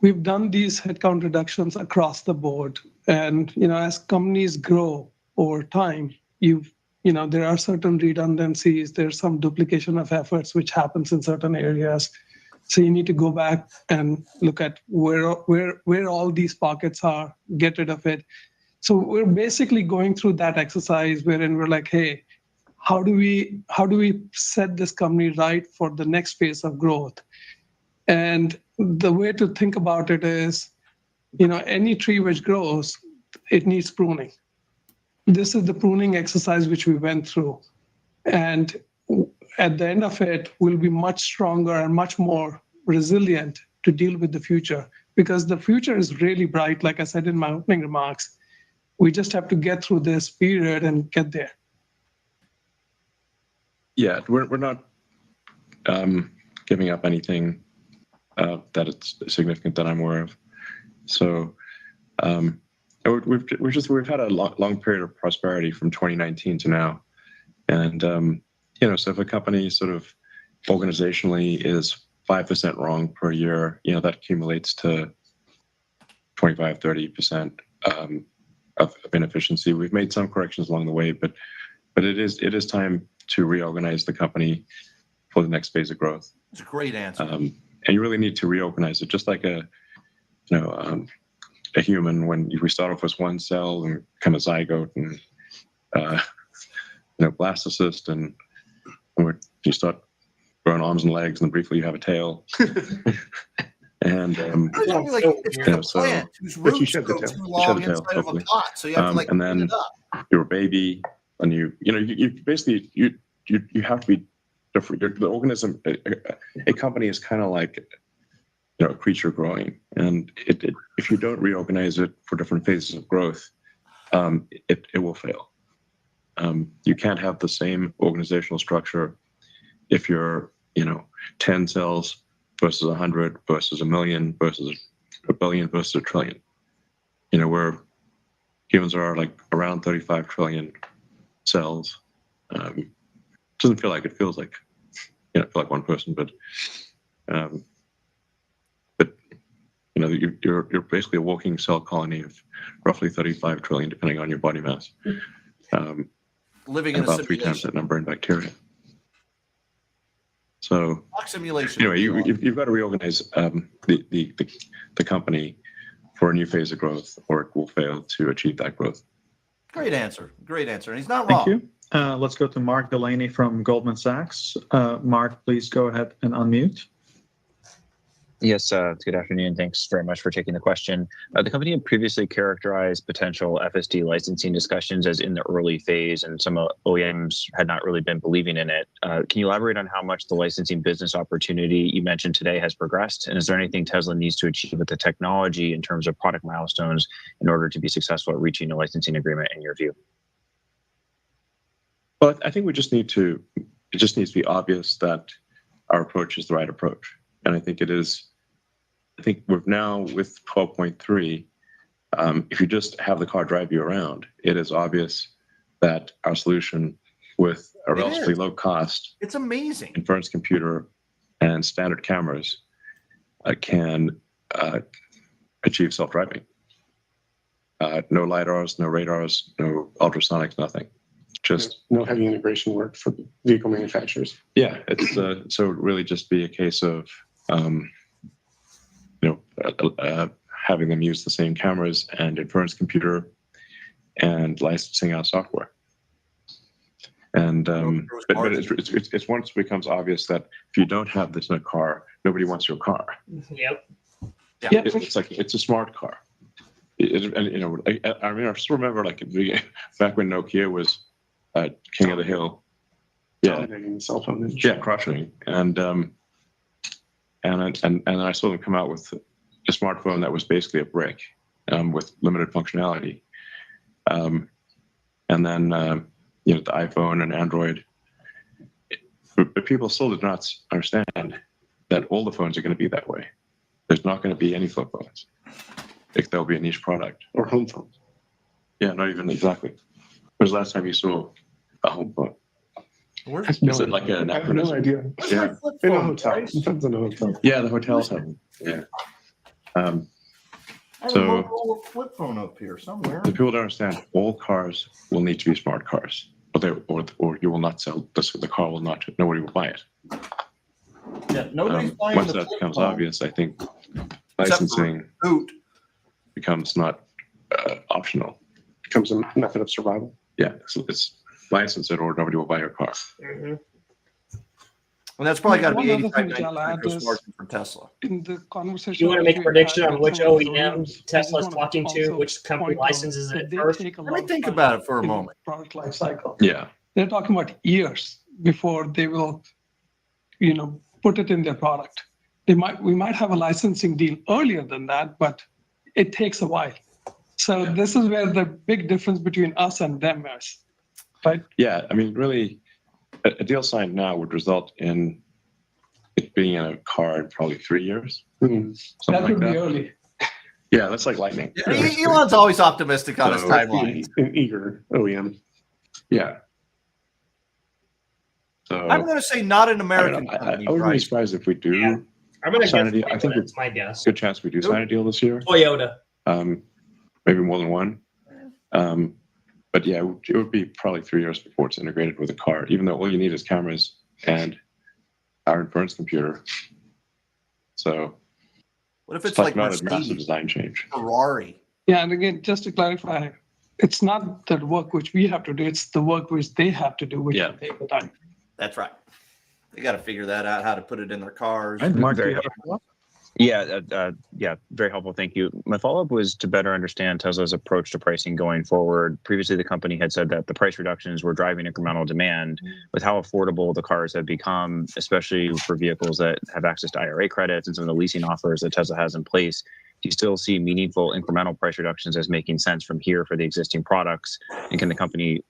we've done these headcount reductions across the board. And, as companies grow over time, there are certain redundancies, there's some duplication of efforts which happens in certain areas. So you need to go back and look at where all these pockets are, get rid of it. So we're basically going through that exercise wherein we're like, hey, how do we set this company right for the next phase of growth? And the way to think about it is, any tree which grows, it needs pruning. This is the pruning exercise which we went through. And at the end of it, we'll be much stronger and much more resilient to deal with the future, because the future is really bright. Like I said in my opening remarks, we just have to get through this period and get there. Yeah, we're not giving up anything that it's significant that I'm aware of. So we've had a long period of prosperity from 2019 to now, and so if a company sort of organizationally is 5% wrong per year, that accumulates to 25-30% of inefficiency. We've made some corrections along the way, but it is time to reorganize the company for the next phase of growth. It's a great answer. And you really need to reorganize it, just like a human. When we start off with one cell and kind of zygote and blastocyst, and you start growing arms and legs, and then briefly you have a tail. And but you shed the tail, hopefully. So you have to and then you're a baby, and you basically you have to be different. The organism, a company is kind of like a creature growing, and if you don't reorganize it for different phases of growth, it will fail. You can't have the same organizational structure if you're 10 cells versus 100 versus 1 million versus 1 billion versus 1 trillion. Where humans are like around 35 trillion cells. Doesn't feel like it feels like, feel like one person, but you're basically a walking cell colony of roughly 35 trillion, depending on your body mass. Living in about 3 times that number in bacteria. So simulation. Anyway, you've got to reorganize the company for a new phase of growth, or it will fail to achieve that growth. Great answer. And he's not wrong. Thank you. Let's go to Mark Delaney from Goldman Sachs. Mark, please go ahead and unmute. Yes, good afternoon. Thanks very much for taking the question. The company had previously characterized potential FSD licensing discussions as in the early phase, and some OEMs had not really been believing in it. Can you elaborate on how much the licensing business opportunity you mentioned today has progressed? And is there anything Tesla needs to achieve with the technology in terms of product milestones in order to be successful at reaching a licensing agreement, in your view? Well, I think it just needs to be obvious that our approach is the right approach. And I think it is. I think we're now with 12.3. If you just have the car drive you around, it is obvious that our solution with a relatively low cost, it's amazing inference computer and standard cameras can achieve self-driving. No LiDARs, no radars, no ultrasonics, nothing. Just no heavy integration work for vehicle manufacturers. Yeah, it's so it would really just be a case of having them use the same cameras and inference computer and licensing out software. And but it's once it becomes obvious that if you don't have this in a car, nobody wants your car. Yep. Yeah. It's like it's a smart car. I still remember back when Nokia was king of the hill. Yeah, cell phone. Yeah, crushing. And I saw them come out with a smartphone that was basically a brick with limited functionality. And then the iPhone and Android. But people still did not understand that all the phones are going to be that way. There's not going to be any flip phones. There'll be a niche product. Or home phones. Yeah, not even exactly. When was the last time you saw a home phone? Is it like an I have no idea. Yeah. In a hotel. Depends on the hotel. Yeah, the hotels have them. Yeah. I have a mobile flip phone up here somewhere. The people don't understand. All cars will need to be smart cars, or you will not sell. The car will not. Nobody will buy it. Yeah, nobody's buying once the that flip becomes phone. Obvious, I think licensing becomes not optional. Becomes a method of survival. Yeah, it's license it or nobody will buy your car. Mm-hmm. Well, that's probably got to be 85% gross margin for Tesla. In the conversation, You want to make a prediction on which OEM Tesla's talking to, which company licenses it first? Let me think about it for a moment. Product life cycle. Yeah, they're talking about years before they will, put it in their product. We might have a licensing deal earlier than that, but it takes a while. So this is where the big difference between us and them is, right? Yeah, I mean, really, a deal signed now would result in it being in a car in probably 3 years. That would be early. Yeah, that's like lightning. Elon's always optimistic on his timeline. An eager OEM. Yeah. So I'm going to say not an American company. I wouldn't be surprised if we do. Yeah. I'm going to sign a guess deal. I think that's my guess. Good chance we do sign a deal this year. Toyota. Maybe more than one. But yeah, it would be probably 3 years before it's integrated with a car, even though all you need is cameras and our inference computer. So what if it's like not Mercedes, a massive design change? Ferrari. Yeah, and again, just to clarify, it's not the work which we have to do, it's the work which they have to do, which will take the time. That's right. They got to figure that out, how to put it in their cars. Mark, Yeah, very helpful. Thank you. My follow-up was to better understand Tesla's approach to pricing going forward. Previously, the company had said that the price reductions were driving incremental demand. With how affordable the cars have become, especially for vehicles that have access to IRA credits and some of the leasing offers that Tesla has in place, do you still see meaningful incremental price reductions as making sense from here for the existing products? And can the company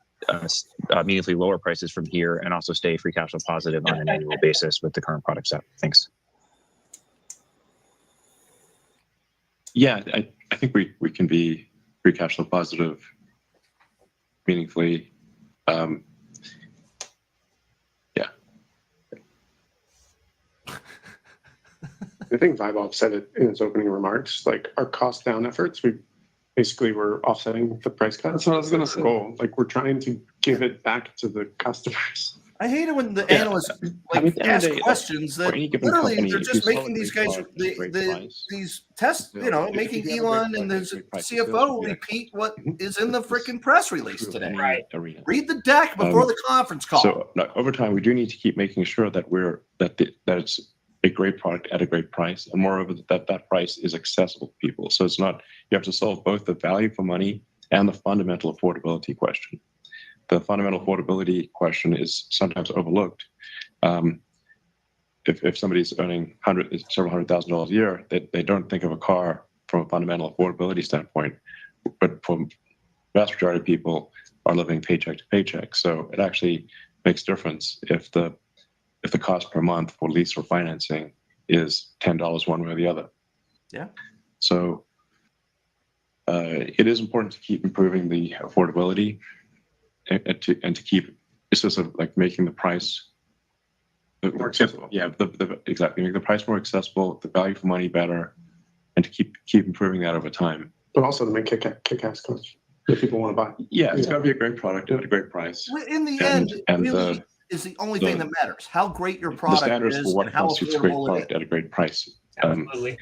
meaningfully lower prices from here and also stay free cash flow positive on an annual basis with the current product set? Thanks. Yeah, I think we can be free cash flow positive meaningfully. I think Vaibhav said it in his opening remarks, like our cost down efforts, we basically were offsetting the price cuts. That's what I was going to say. Goal. Like we're trying to give it back to the customers. I hate it when the analysts ask questions that literally they're just making these guys these tests, making Elon and the CFO repeat what is in the freaking press release today. Right. Read the deck before the conference call. So over time, we do need to keep making sure that that it's a great product at a great price, and moreover that price is accessible to people. So it's not, you have to solve both the value for money and the fundamental affordability question. The fundamental affordability question is sometimes overlooked. If somebody's earning several $100,000 a year, they don't think of a car from a fundamental affordability standpoint. But for the vast majority of people are living paycheck to paycheck. So it actually makes a difference if the cost per month for lease or financing is $10 one way or the other. Yeah. So it is important to keep improving the affordability and to keep, it's just like making the price more accessible. Yeah, exactly. Make the price more accessible, the value for money better, and to keep improving that over time. But also to make kick-ass cars that people want to buy. Yeah, it's got to be a great product at a great price. In the end, really is the only thing that matters. How great your product is. The standards for what constitutes a great product at a great price. Absolutely.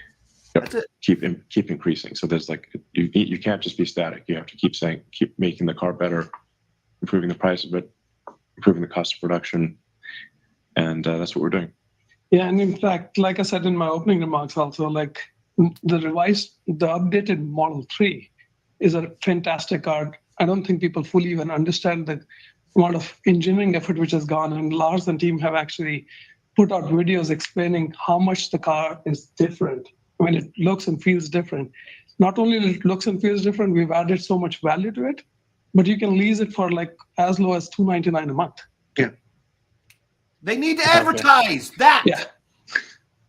That's it. Keep increasing. So there's like you can't just be static. You have to keep making the car better, improving the price of it, improving the cost of production, and that's what we're doing. Yeah, and in fact, like I said in my opening remarks, also like the updated Model 3 is a fantastic car. I don't think people fully even understand the amount of engineering effort which has gone, and Lars and team have actually put out videos explaining how much the car is different when it looks and feels different. Not only it looks and feels different, we've added so much value to it, but you can lease it for like as low as $299 a month. Yeah. They need to advertise that. Yeah.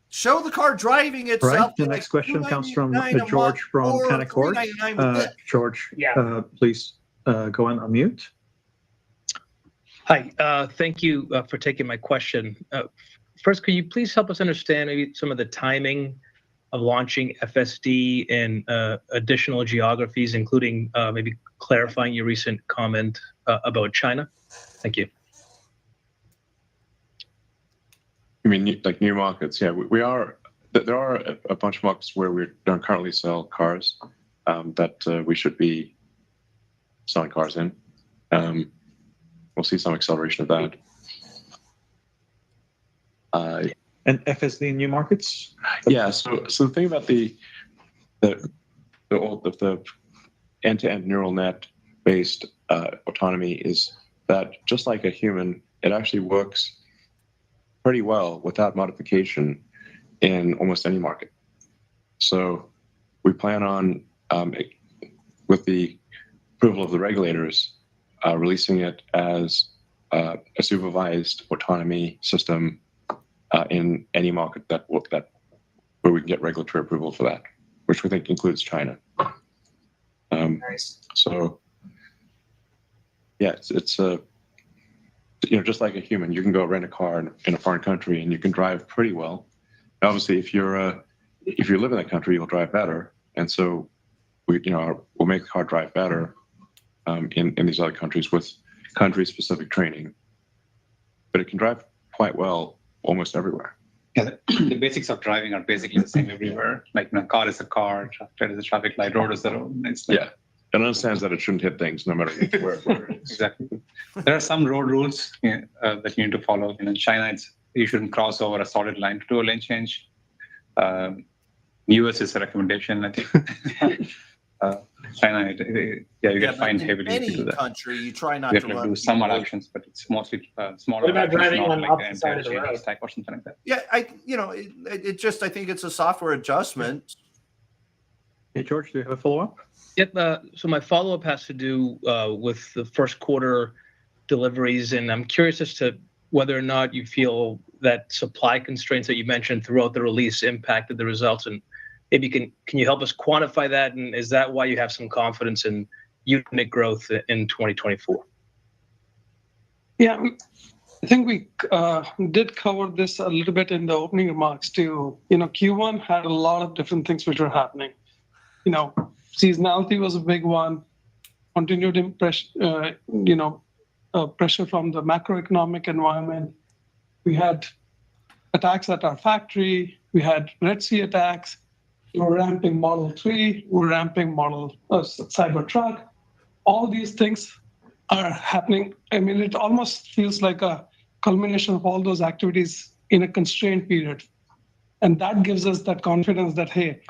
Show the car driving itself. Right. The next question comes from George from Canaccord. George, please go and unmute. Hi, thank you for taking my question. First, could you please help us understand maybe some of the timing of launching FSD in additional geographies, including maybe clarifying your recent comment about China? Thank you. You mean like new markets? Yeah, there are a bunch of markets where we don't currently sell cars that we should be selling cars in. We'll see some acceleration of that. And FSD in new markets? Yeah. So the thing about the end-to-end neural net based autonomy is that just like a human, it actually works pretty well without modification in almost any market. So we plan on, with the approval of the regulators, releasing it as a supervised autonomy system in any market where we can get regulatory approval for that, which we think includes China. Nice. So yeah, it's just like a human, you can go rent a car in a foreign country and you can drive pretty well. Obviously, if you live in that country, you'll drive better, and so we'll make the car drive better in these other countries with country-specific training. But it can drive quite well almost everywhere. Yeah, the basics of driving are basically the same everywhere. Like a car is a car, traffic is a traffic light, road is the road. Yeah, it understands that it shouldn't hit things no matter where it is. Exactly. There are some road rules that you need to follow. In China, you shouldn't cross over a solid line to do a lane change. US is a recommendation, I think. China, you get fined heavily if you do that. Country, you try not to do some actions, but it's mostly smaller. What about driving on the opposite side of the road? Or something like that. Yeah, I think it's a software adjustment. Hey, George, do you have a follow-up? Yep. So my follow-up has to do with the first quarter deliveries, and I'm curious as to whether or not you feel that supply constraints that you mentioned throughout the release impacted the results, and maybe can you help us quantify that? And is that why you have some confidence in unit growth in 2024? Yeah, I think we did cover this a little bit in the opening remarks too. Q1 had a lot of different things which were happening. Seasonality was a big one, continued pressure from the macroeconomic environment. We had attacks at our factory. We had Red Sea attacks. We're ramping Model 3. We're ramping Cybertruck. All these things are happening. I mean, it almost feels like a culmination of all those activities in a constrained period. And that gives us that confidence that, hey,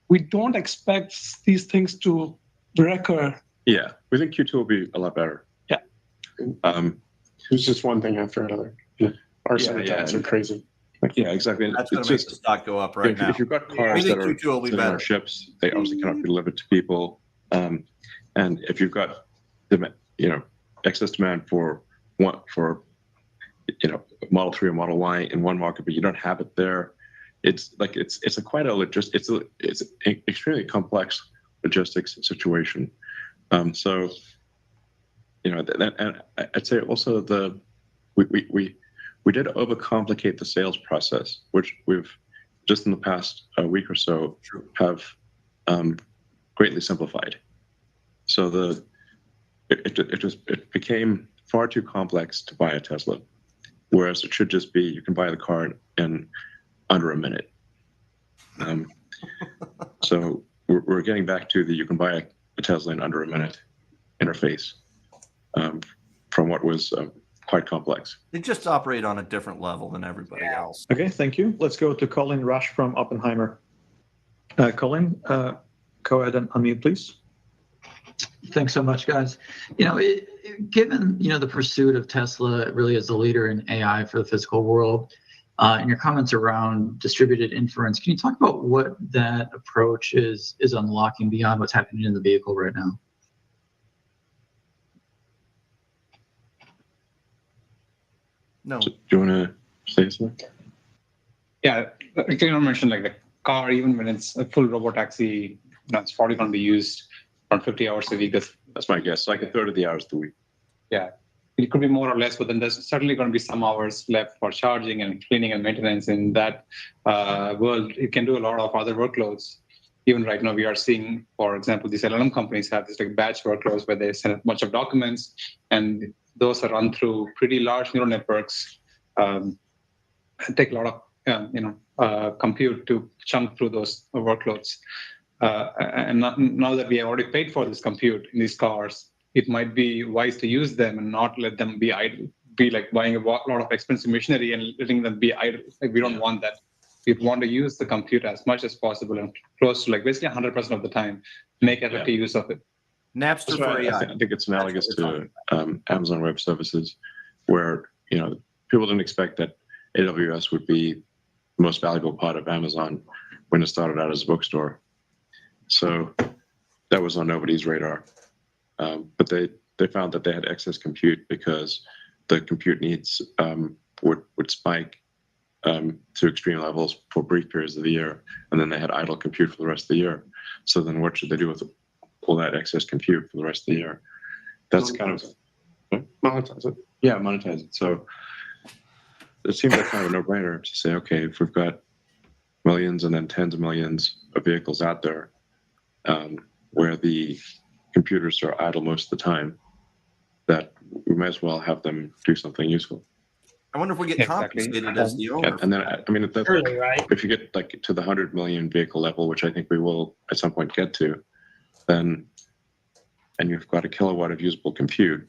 we don't expect these things to recur. Yeah, we think Q2 will be a lot better. Yeah. It's just one thing after another. Yeah. Our attacks are crazy. Yeah, exactly. That's going to make the stock go up right now. If you've got cars that are sitting on ships, they obviously cannot be delivered to people. And if you've got excess demand for Model 3 or Model Y in one market, but you don't have it there, it's an extremely complex logistics situation. And I'd say also we did overcomplicate the sales process, which we've just in the past week or so have greatly simplified. So it became far too complex to buy a Tesla, whereas it should just be you can buy the car in under a minute. So we're getting back to the you can buy a Tesla in under a minute interface from what was quite complex. They just operate on a different level than everybody else. Okay, thank you. Let's go to Colin Rush from Oppenheimer. Colin, go ahead and unmute, please. Thanks so much, guys. Given the pursuit of Tesla really as the leader in AI for the physical world, and your comments around distributed inference, can you talk about what that approach is unlocking beyond what's happening in the vehicle right now? No. Do you want to say something? Yeah, I can mention like the car, even when it's a full robotaxi, it's probably going to be used around 50 hours a week. That's my guess, like a third of the hours of the week. Yeah, it could be more or less, but then there's certainly going to be some hours left for charging and cleaning and maintenance in that world. It can do a lot of other workloads. Even right now, we are seeing, for example, these LLM companies have this like batch workloads where they send a bunch of documents, and those are run through pretty large neural networks. Take a lot of compute to chunk through those workloads. And now that we have already paid for this compute in these cars, it might be wise to use them and not let them be idle. Be like buying a lot of expensive machinery and letting them be idle. Like we don't want that. We want to use the compute as much as possible and close to like basically 100% of the time, make effective use of it. Napster for AI. I think it's analogous to Amazon Web Services, where people didn't expect that AWS would be the most valuable part of Amazon when it started out as a bookstore. So that was on nobody's radar. But they found that they had excess compute because the compute needs would spike to extreme levels for brief periods of the year, and then they had idle compute for the rest of the year. So then what should they do with all that excess compute for the rest of the year? That's kind of monetize it. Yeah, monetize it. So it seems like kind of a no-brainer to say, okay, if we've got millions and then tens of millions of vehicles out there where the computers are idle most of the time, that we might as well have them do something useful. I wonder if we get compensated as the owner. And then, I mean, right? If you get like to the 100 million vehicle level, which I think we will at some point get to, then, and you've got a kilowatt of usable compute,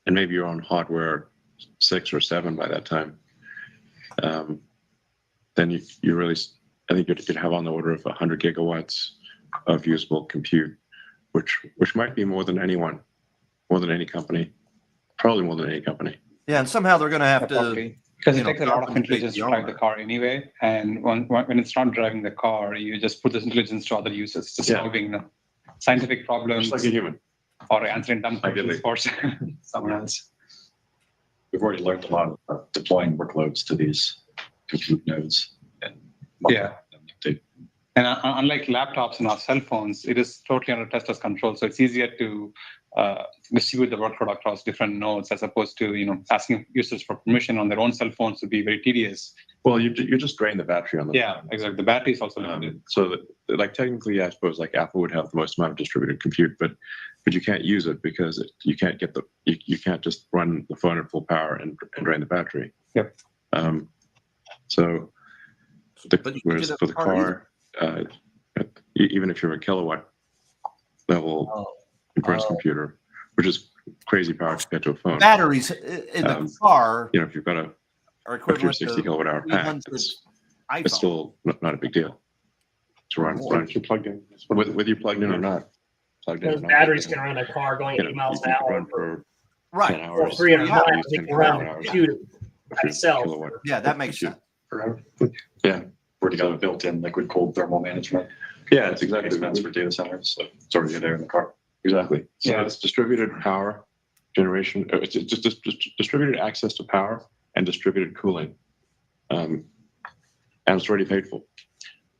and maybe you're on hardware 6 or 7 by that time, then you really, I think you'd have on the order of 100 gigawatts of usable compute, which might be more than anyone, more than any company, probably more than any company. Yeah, and somehow they're going to have to, because it takes a lot of intelligence to drive the car anyway. And when it's not driving the car, you just put this intelligence to other uses, just solving scientific problems, just like a human, or answering dumb questions for someone else. We've already learned a lot of deploying workloads to these compute nodes. And And unlike laptops and our cell phones, it is totally under Tesla's control. So it's easier to distribute the workload across different nodes as opposed to asking users for permission on their own cell phones would be very tedious. Well, you just drain the battery on the phone. Exactly. The battery is also limited. So technically, I suppose Apple would have the most amount of distributed compute, but you can't use it because you can't get you can't just run the phone at full power and drain the battery. Yep. Whereas for the car, even if you're a kilowatt level Inference computer, which is crazy power to get to a phone. Batteries in the car, if you've got a 60 kilowatt hour pack, it's still not a big deal to run. If you're plugged in, whether you plugged in or not. Those batteries can run a car going 80 miles an hour for 10 for hours. 300 miles. They Use can run 10 hours. two itself. Yeah, that makes sense. Yeah. Already got a built-in liquid cold thermal management. Yeah, it's exactly Expense for data centers, so it's already there in the car. Exactly. So it's distributed power generation. It's just distributed access to power and distributed cooling, and it's already paid for.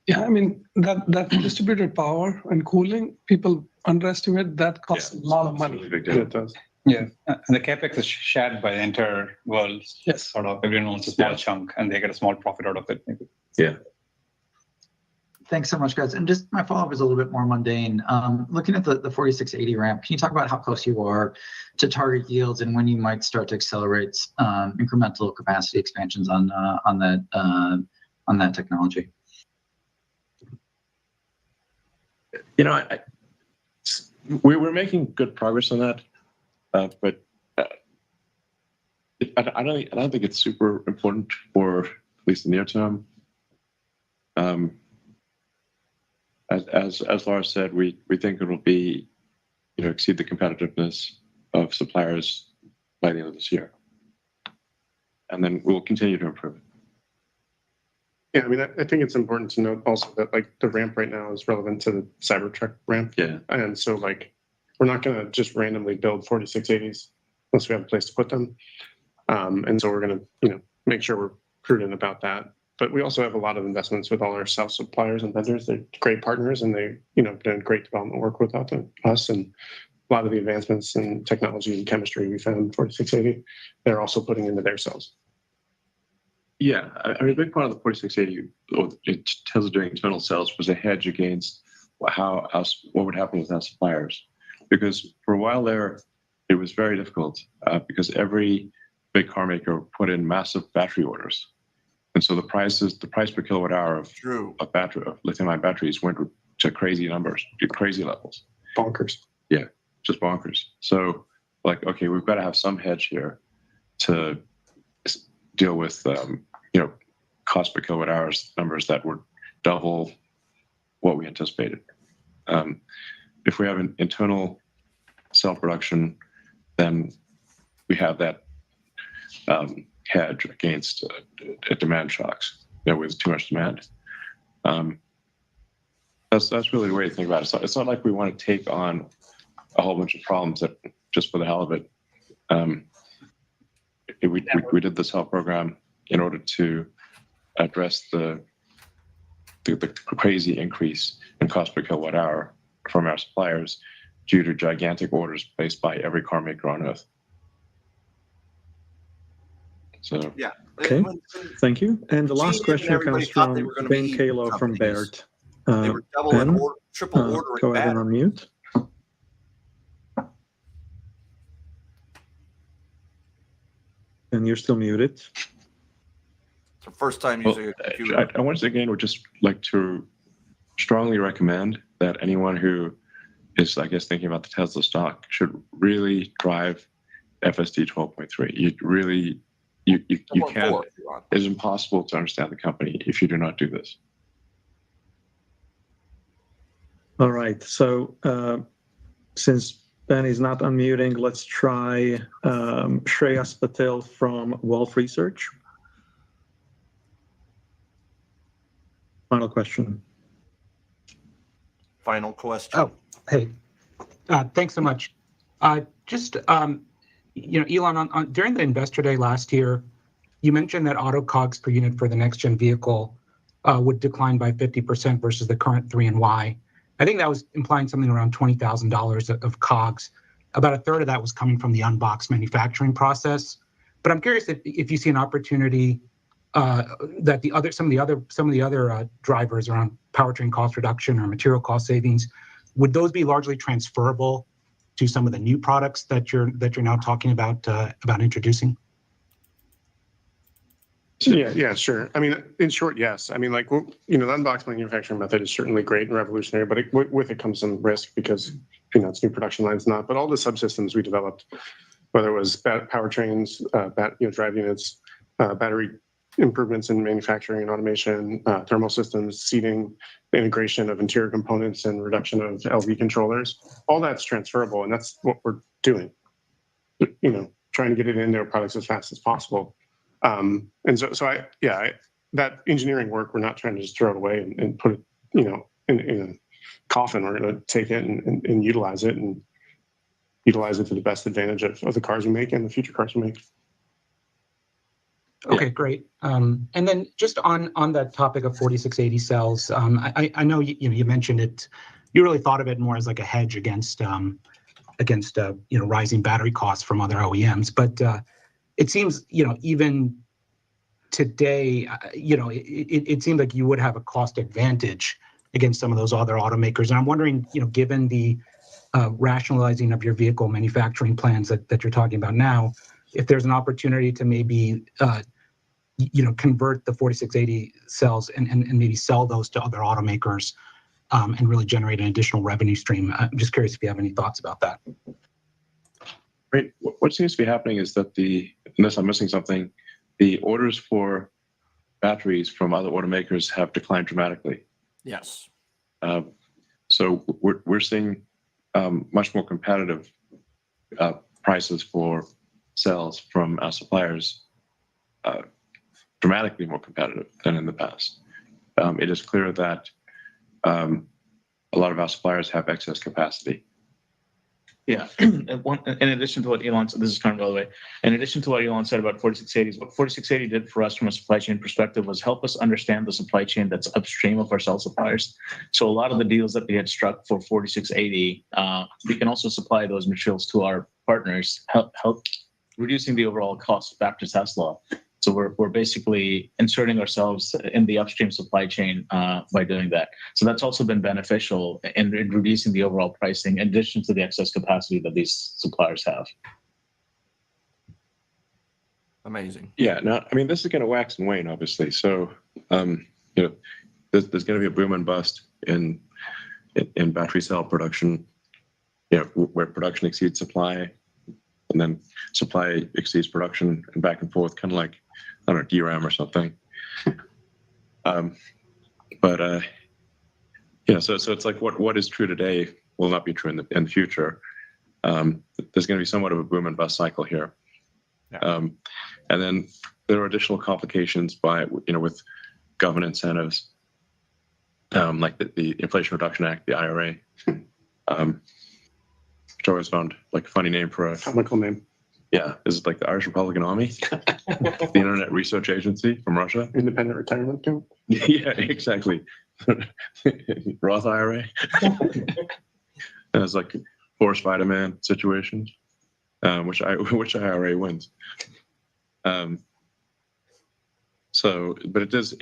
Yeah, I mean that distributed power and cooling, people underestimate that costs a lot of money. Really big deal. it does. Yeah, and the capex is shared by the entire world. Yes. Sort of everyone owns a small chunk, and they get a small profit out of it. Maybe. Yeah. Thanks so much, guys. And just my follow-up is a little bit more mundane. Looking at the 4680 ramp, can you talk about how close you are to target yields and when you might start to accelerate incremental capacity expansions on that technology? We're making good progress on that, but I don't think it's super important for at least the near term. As Lars said, we think it'll be, exceed the competitiveness of suppliers by the end of this year, and then we'll continue to improve it. Yeah, I mean, I think it's important to note also that the ramp right now is relevant to the Cybertruck ramp. Yeah. And so we're not going to just randomly build 4680s unless we have a place to put them. And so we're going to, make sure we're prudent about that. But we also have a lot of investments with all our cell suppliers and vendors. They're great partners, and they, done great development work with us. And a lot of the advancements in technology and chemistry we found in 4680, they're also putting into their cells. Yeah, I mean, a big part of the 4680, in terms of doing internal cells, was a hedge against what would happen with our suppliers. Because for a while there, it was very difficult because every big car maker put in massive battery orders. And so the price per kilowatt hour of lithium-ion batteries went to crazy numbers, to crazy levels. Bonkers. Yeah, just bonkers. So, okay, we've got to have some hedge here to deal with, cost per kilowatt hours numbers that were double what we anticipated. If we have an internal cell production, then we have that hedge against demand shocks. With too much demand. That's really the way to think about it. So it's not like we want to take on a whole bunch of problems that just for the hell of it. We did this cell program in order to address the crazy increase in cost per kilowatt hour from our suppliers due to gigantic orders placed by every car maker on Earth. So yeah. Okay, thank you. And the last question comes from Ben Kalo from Baird. They were double and triple ordering. Go ahead and unmute. And you're still muted. It's the first time using a computer. I once again would just like to strongly recommend that anyone who is, thinking about the Tesla stock should really drive FSD 12.3. You can't. It's impossible to understand the company if you do not do this. All right. So since Ben is not unmuting, let's try Shreyas Patel from Wolf Research. Final question. Final question. Oh, hey. Thanks so much. Elon, during the Investor Day last year, you mentioned that auto COGS per unit for the next gen vehicle would decline by 50% versus the current 3 and Y. I think that was implying something around $20,000 of COGS. About a third of that was coming from the unboxed manufacturing process. But I'm curious if you see an opportunity that some of the other drivers around powertrain cost reduction or material cost savings, would those be largely transferable to some of the new products that you're now talking about introducing? Yeah, sure. I mean, in short, yes. I mean, like, the unboxed manufacturing method is certainly great and revolutionary, but with it comes some risk because, it's new production lines, not. But all the subsystems we developed, whether it was powertrains, drive units, battery improvements in manufacturing and automation, thermal systems, seating, the integration of interior components, and reduction of LV controllers, all that's transferable, and that's what we're doing. Trying to get it into our products as fast as possible. And so that engineering work, we're not trying to just throw it away and put it, in a coffin. We're going to take it and utilize it to the best advantage of the cars we make and the future cars we make. Okay, great. And then just on that topic of 4680 cells, I know you mentioned it. You really thought of it more as like a hedge against rising battery costs from other OEMs, but it seems even today, it seems like you would have a cost advantage against some of those other automakers. And I'm wondering, given the rationalizing of your vehicle manufacturing plans that you're talking about now, if there's an opportunity to maybe convert the 4680 cells and maybe sell those to other automakers and really generate an additional revenue stream. I'm just curious if you have any thoughts about that. Right. What seems to be happening is that unless I'm missing something, the orders for batteries from other automakers have declined dramatically. Yes. So we're seeing much more competitive prices for cells from our suppliers, dramatically more competitive than in the past. It is clear that a lot of our suppliers have excess capacity. Yeah. In addition to what Elon said, this is Karen, by the way. In addition to what Elon said about 4680s, what 4680 did for us from a supply chain perspective was help us understand the supply chain that's upstream of our cell suppliers. So a lot of the deals that we had struck for 4680, we can also supply those materials to our partners, help reducing the overall cost back to Tesla. So we're basically inserting ourselves in the upstream supply chain by doing that. So that's also been beneficial in reducing the overall pricing, in addition to the excess capacity that these suppliers have. Amazing. Yeah. No, I mean, this is going to wax and wane, obviously. So, there's going to be a boom and bust in battery cell production, where production exceeds supply, and then supply exceeds production, and back and forth, kind of like, I don't know, DRAM or something. So it's like what is true today will not be true in the future. There's going to be somewhat of a boom and bust cycle here. Yeah. And then there are additional complications with government incentives, like the Inflation Reduction Act, the IRA, which I always found like a funny name for a comical name. Yeah, is it like the Irish Republican Army, the Internet Research Agency from Russia? Independent retirement account? Yeah, exactly. Roth IRA. And it's like forced Spider-Man situation, which IRA wins. But it does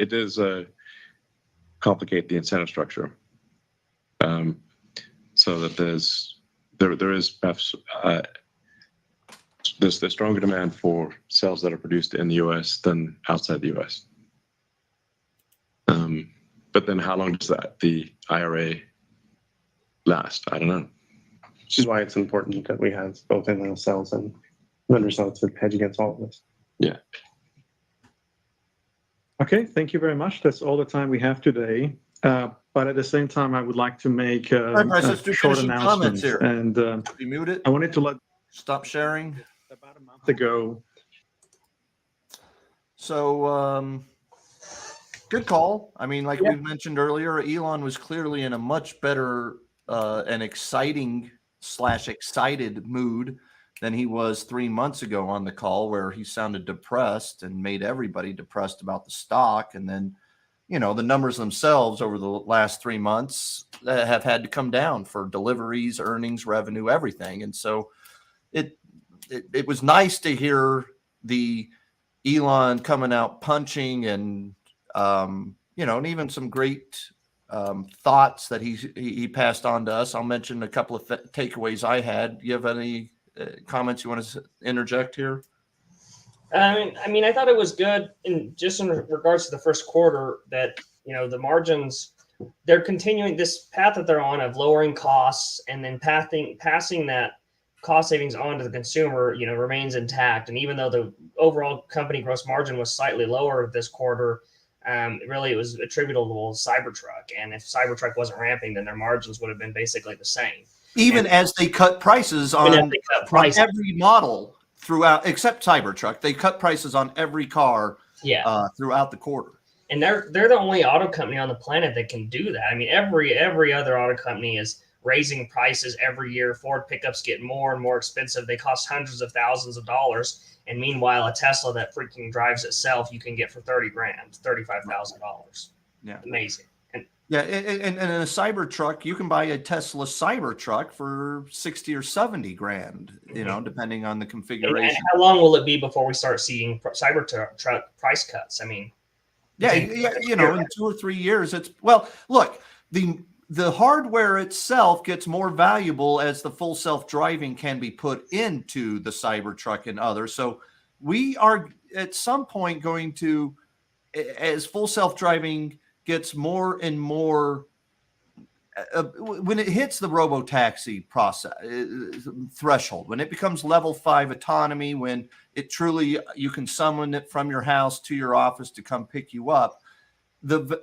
complicate the incentive structure, so that there is perhaps there's stronger demand for cells that are produced in the U.S. than outside the U.S. But then how long does the IRA last? I don't know. Which is why it's important that we have both in-house cells and vendor cells to hedge against all of this. Yeah. Okay, thank you very much. That's all the time we have today. But at the same time, I would like to make a short announcement. Here. And you mute it? I wanted to stop sharing. About a month ago. So good call. I mean, like we mentioned earlier, Elon was clearly in a much better and excited mood than he was 3 months ago on the call, where he sounded depressed and made everybody depressed about the stock. And then the numbers themselves over the last 3 months have had to come down for deliveries, earnings, revenue, everything. And so it was nice to hear the Elon coming out punching and, and even some great thoughts that he passed on to us. I'll mention a couple of takeaways I had. Do you have any comments you want to interject here? I mean, I thought it was good in regards to the first quarter that, the margins, they're continuing this path that they're on of lowering costs and then passing that cost savings on to the consumer, remains intact. And even though the overall company gross margin was slightly lower this quarter, really it was attributable to Cybertruck. And if Cybertruck wasn't ramping, then their margins would have been basically the same. Even as they cut prices on every model throughout, except Cybertruck, they cut prices on every car throughout the quarter. And they're the only auto company on the planet that can do that. I mean, every other auto company is raising prices every year. Ford pickups get more and more expensive. They cost hundreds of thousands of dollars. And meanwhile, a Tesla that freaking drives itself, you can get for $30,000, $35,000. Yeah. Amazing. And in a Cybertruck, you can buy a Tesla Cybertruck for 60 or 70 grand, depending on the configuration. And how long will it be before we start seeing Cybertruck price cuts? I mean, in 2 or 3 years, look, the hardware itself gets more valuable as the full self-driving can be put into the Cybertruck and others. So we are at some point going to, as full self-driving gets more and more, when it hits the robo-taxi process threshold, when it becomes level 5 autonomy, when it truly, you can summon it from your house to your office to come pick you up, the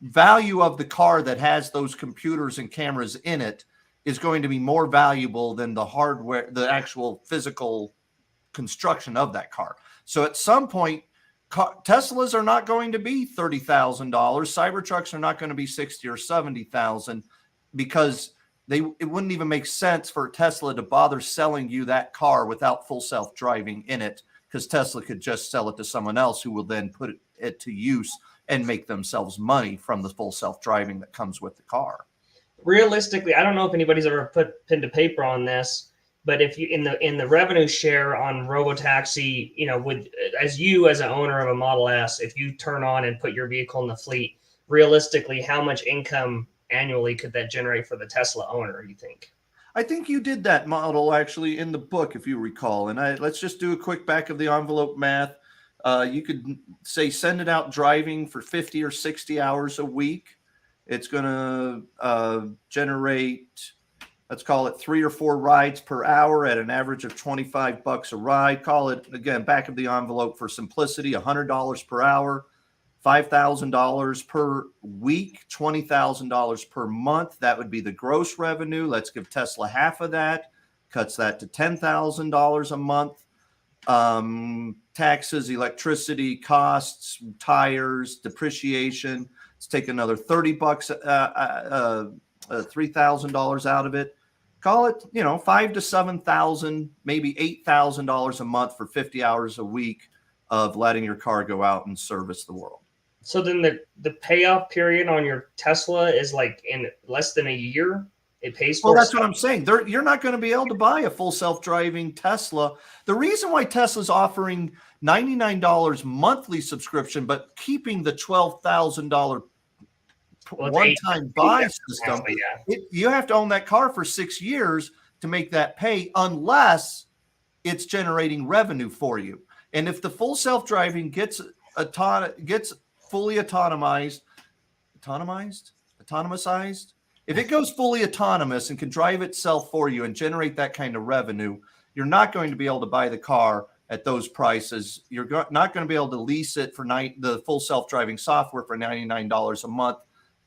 value of the car that has those computers and cameras in it is going to be more valuable than the hardware, the actual physical construction of that car. So at some point, Teslas are not going to be $30,000. Cybertrucks are not going to be 60 or 70,000 because it wouldn't even make sense for Tesla to bother selling you that car without full self-driving in it, because Tesla could just sell it to someone else who will then put it to use and make themselves money from the full self-driving that comes with the car. Realistically, I don't know if anybody's ever put pen to paper on this, but if you in the revenue share on robotaxi, as an owner of a Model S, if you turn on and put your vehicle in the fleet, realistically, how much income annually could that generate for the Tesla owner, you think? I think you did that model actually in the book, if you recall. And let's just do a quick back of the envelope math. You could say send it out driving for 50 or 60 hours a week. It's going to generate, let's call it 3 or 4 rides per hour at an average of $25 a ride. Call it, again, back of the envelope for simplicity, $100 per hour, $5,000 per week, $20,000 per month. That would be the gross revenue. Let's give Tesla half of that, cuts that to $10,000 a month. Taxes, electricity, costs, tires, depreciation. Let's take another $30, $3,000 out of it. Call it, $5,000 to $7,000, maybe $8,000 a month for 50 hours a week of letting your car go out and service the world. So then the payoff period on your Tesla is like in less than a year. It pays for. Well, that's what I'm saying. You're not going to be able to buy a full self-driving Tesla. The reason why Tesla's offering $99 monthly subscription, but keeping the $12,000 one-time buy system, you have to own that car for 6 years to make that pay, unless it's generating revenue for you. And if the full self-driving gets fully autonomized, if it goes fully autonomous and can drive itself for you and generate that kind of revenue, you're not going to be able to buy the car at those prices. You're not going to be able to lease it for the full self-driving software for $99 a month.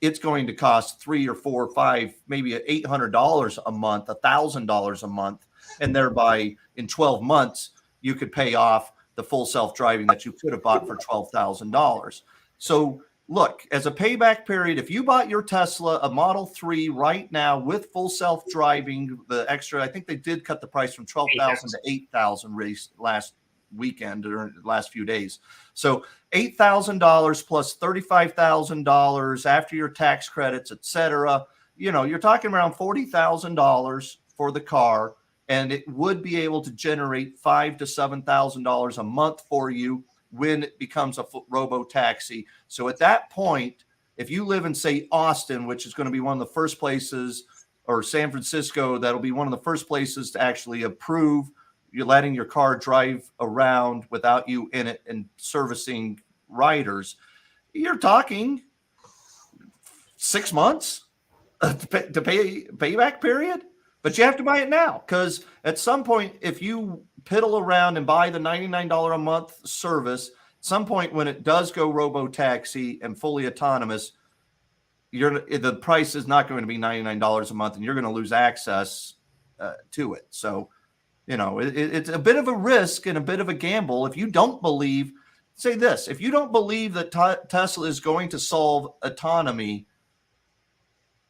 It's going to cost $300 or $400 or $500, maybe $800 a month, $1,000 a month, and thereby in 12 months you could pay off the full self-driving that you could have bought for $12,000. So look, as a payback period, if you bought your Tesla, a Model 3 right now with full self-driving, the extra, I think they did cut the price from $12,000 to $8,000 last weekend or the last few days. So $8,000 plus $35,000 after your tax credits, et cetera. You're talking around $40,000 for the car, and it would be able to generate $5,000 to $7,000 a month for you when it becomes a robo taxi. So at that point, if you live in, say, Austin, which is going to be one of the first places, or San Francisco, that'll be one of the first places to actually approve you're letting your car drive around without you in it and servicing riders, you're talking 6 months to pay payback period. But you have to buy it now, because at some point, if you piddle around and buy the $99 a month service, at some point when it does go robo-taxi and fully autonomous, the price is not going to be $99 a month, and you're going to lose access to it. So, it's a bit of a risk and a bit of a gamble. If you don't believe, say this, if you don't believe that Tesla is going to solve autonomy,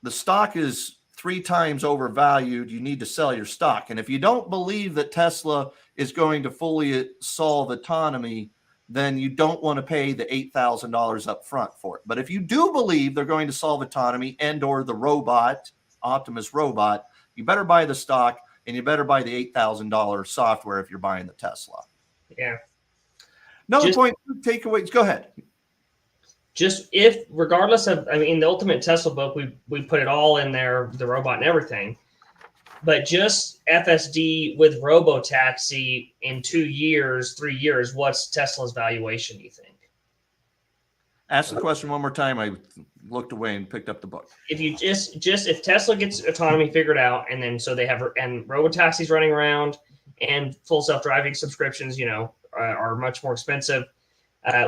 the stock is 3 times overvalued. You need to sell your stock. And if you don't believe that Tesla is going to fully solve autonomy, then you don't want to pay the $8,000 up front for it. But if you do believe they're going to solve autonomy and or the robot, Optimus robot, you better buy the stock, and you better buy the $8,000 software if you're buying the Tesla. Yeah. Another point, takeaways. Go ahead. Just if, regardless of, the Ultimate Tesla book, we put it all in there, the robot and everything. But just FSD with robotaxi in 2 years, 3 years, what's Tesla's valuation, do you think? Ask the question one more time. I looked away and picked up the book. If you if Tesla gets autonomy figured out, and then so they have, and robotaxis running around, and full self-driving subscriptions, are much more expensive.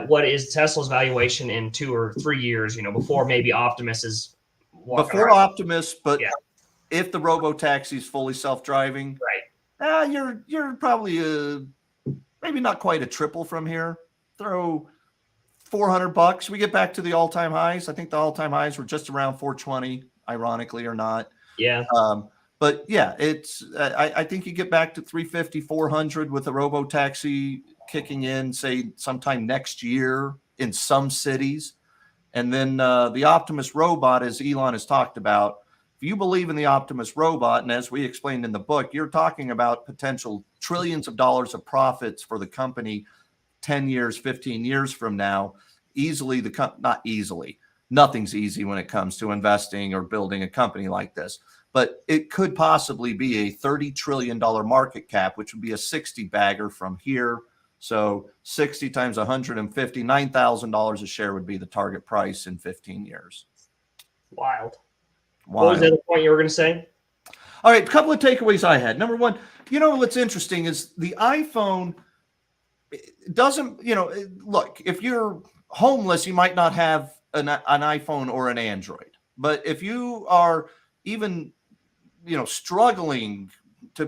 What is Tesla's valuation in 2 or 3 years? Before maybe Optimus is before around. Optimus, but yeah. If the robo-taxi is fully self-driving, right? You're probably maybe not quite a triple from here. Throw $400. We get back to the all-time highs. I think the all-time highs were just around 420, ironically or not. Yeah. But yeah, it's I think you get back to 350, 400 with the robo-taxi kicking in, say sometime next year in some cities, and then the Optimus robot, as Elon has talked about. If you believe in the Optimus robot, and as we explained in the book, you're talking about potential trillions of dollars of profits for the company 10 years, 15 years from now. Easily, not easily. Nothing's easy when it comes to investing or building a company like this. But it could possibly be a $30 trillion market cap, which would be a 60 bagger from here. So 60 times 150, $9,000 a share would be the target price in 15 years. Wild. What was the other point you were going to say? All right, a couple of takeaways I had. Number one, what's interesting is the iPhone doesn't, look, if you're homeless, you might not have an iPhone or an Android. But if you are even, struggling to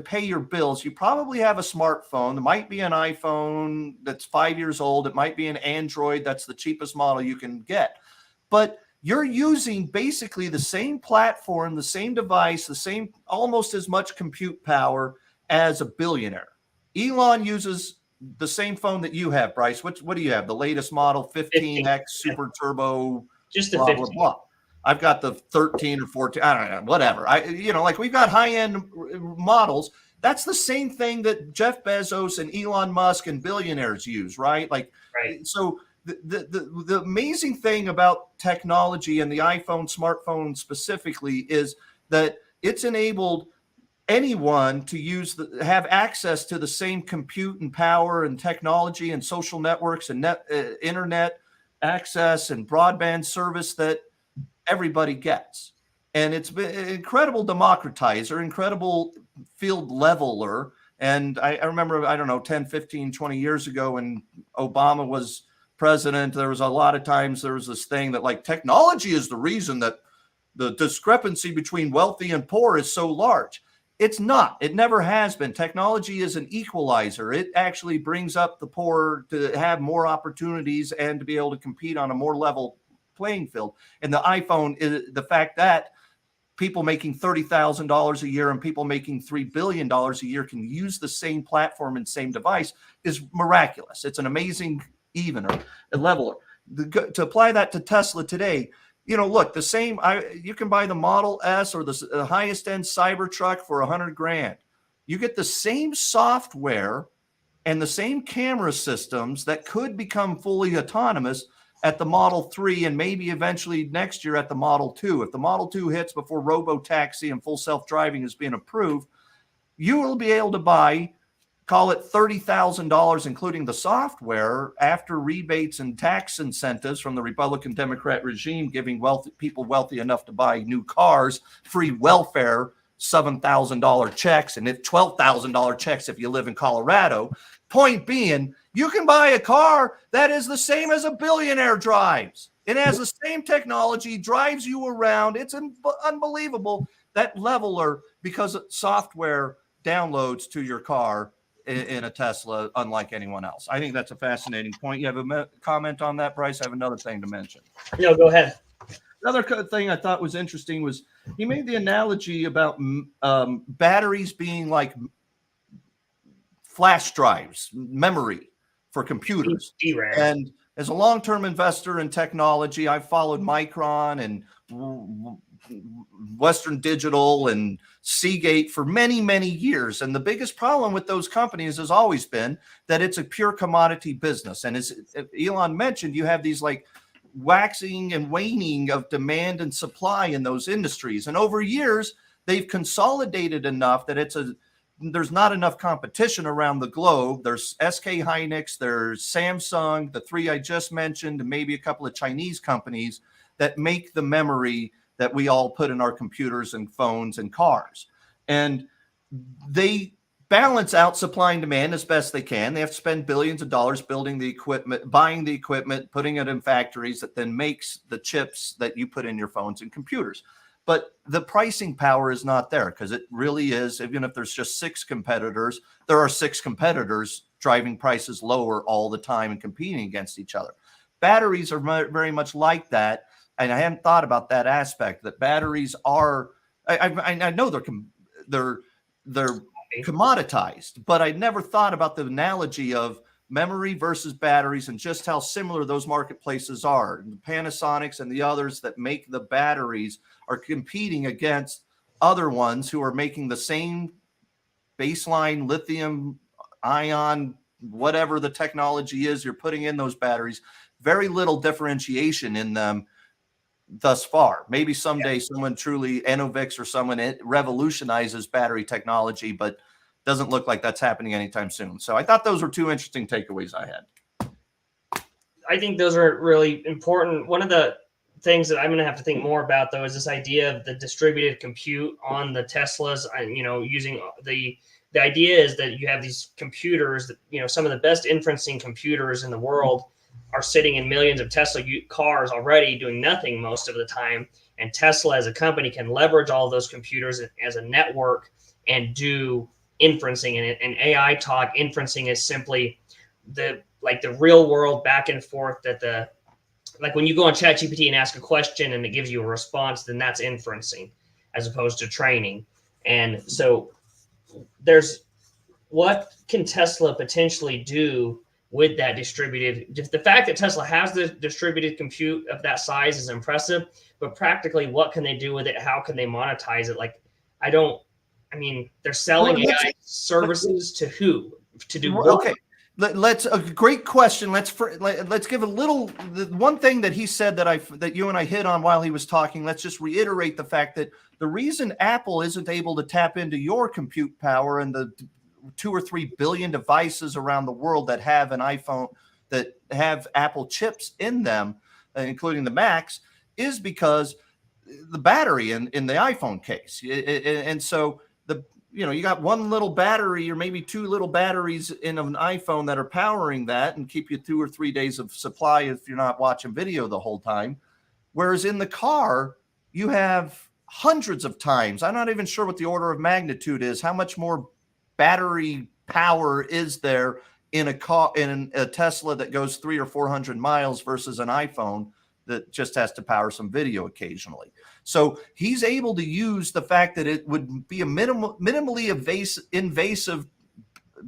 pay your bills, you probably have a smartphone. There might be an iPhone that's 5 years old. It might be an Android. That's the cheapest model you can get. But you're using basically the same platform, the same device, the same, almost as much compute power as a billionaire. Elon uses the same phone that you have, Bryce. What do you have? The latest model, 15X Super Turbo. Just the blah, 15. blah, blah. I've got the 13 or 14. I don't know, whatever. We've got high-end models. That's the same thing that Jeff Bezos and Elon Musk and billionaires use, right? So the amazing thing about technology and the iPhone, smartphone specifically, is that it's enabled anyone to have access to the same compute and power and technology and social networks and internet access and broadband service that everybody gets. And it's been an incredible democratizer, incredible field leveler. And I remember, 10, 15, 20 years ago when Obama was president, there was a lot of times there was this thing that technology is the reason that the discrepancy between wealthy and poor is so large. It's not. It never has been. Technology is an equalizer. It actually brings up the poor to have more opportunities and to be able to compete on a more level playing field. And the iPhone is the fact that people making $30,000 a year and people making $3 billion a year can use the same platform and same device is miraculous. It's an amazing evener, a leveler. To apply that to Tesla today, look, the same, you can buy the Model S or the highest end Cybertruck for $100,000. You get the same software and the same camera systems that could become fully autonomous at the Model 3 and maybe eventually next year at the Model 2. If the Model 2 hits before robo-taxi and full self-driving is being approved, you will be able to buy, call it $30,000, including the software, after rebates and tax incentives from the Republican Democrat regime, giving people wealthy enough to buy new cars, free welfare, $7,000 checks, and $12,000 checks if you live in Colorado. Point being, you can buy a car that is the same as a billionaire drives. It has the same technology, drives you around. It's unbelievable. That leveler, because software downloads to your car in a Tesla, unlike anyone else. I think that's a fascinating point. You have a comment on that, Bryce? I have another thing to mention. No, go ahead. Another thing I thought was interesting was he made the analogy about batteries being like flash drives, memory for computers. DRAM. And as a long-term investor in technology, I've followed Micron and Western Digital and Seagate for many, many years. And the biggest problem with those companies has always been that it's a pure commodity business. And as Elon mentioned, you have these like waxing and waning of demand and supply in those industries. And over years, they've consolidated enough that there's not enough competition around the globe. There's SK Hynix, there's Samsung, the three I just mentioned, and maybe a couple of Chinese companies that make the memory that we all put in our computers and phones and cars. And they balance out supply and demand as best they can. They have to spend billions of dollars building the equipment, buying the equipment, putting it in factories that then makes the chips that you put in your phones and computers. But the pricing power is not there because it really is, even if there's just 6 competitors, there are 6 competitors driving prices lower all the time and competing against each other. Batteries are very much like that. And I hadn't thought about that aspect, that batteries are, I know they're commoditized, but I never thought about the analogy of memory versus batteries and just how similar those marketplaces are. The Panasonics and the others that make the batteries are competing against other ones who are making the same baseline lithium ion, whatever the technology is you're putting in those batteries. Very little differentiation in them thus far. Maybe someday someone truly, Enovix or someone, revolutionizes battery technology, but doesn't look like that's happening anytime soon. So I thought those were 2 interesting takeaways I had. I think those are really important. One of the things that I'm going to have to think more about, though, is this idea of the distributed compute on the Teslas. Using the idea is that you have these computers that, some of the best inferencing computers in the world are sitting in millions of Tesla cars already doing nothing most of the time. And Tesla as a company can leverage all of those computers as a network and do inferencing. And AI talk, inferencing is simply the real world back and forth like when you go on ChatGPT and ask a question and it gives you a response, then that's inferencing as opposed to training. And so what can Tesla potentially do with that distributed? The fact that Tesla has the distributed compute of that size is impressive, but practically what can they do with it? How can they monetize it? They're selling AI services to who? To do what? Okay. Let's a great question. Let's give a little one thing that he said that you and I hit on while he was talking. Let's just reiterate the fact that the reason Apple isn't able to tap into your compute power and the 2 or 3 billion devices around the world that have an iPhone, that have Apple chips in them, including the Macs, is because the battery in the iPhone case. And so you got one little battery or maybe 2 little batteries in an iPhone that are powering that and keep you 2 or 3 days of supply if you're not watching video the whole time. Whereas in the car, you have hundreds of times. I'm not even sure what the order of magnitude is. How much more battery power is there in a car, in a Tesla that goes 300 or 400 miles versus an iPhone that just has to power some video occasionally. So he's able to use the fact that it would be a minimally invasive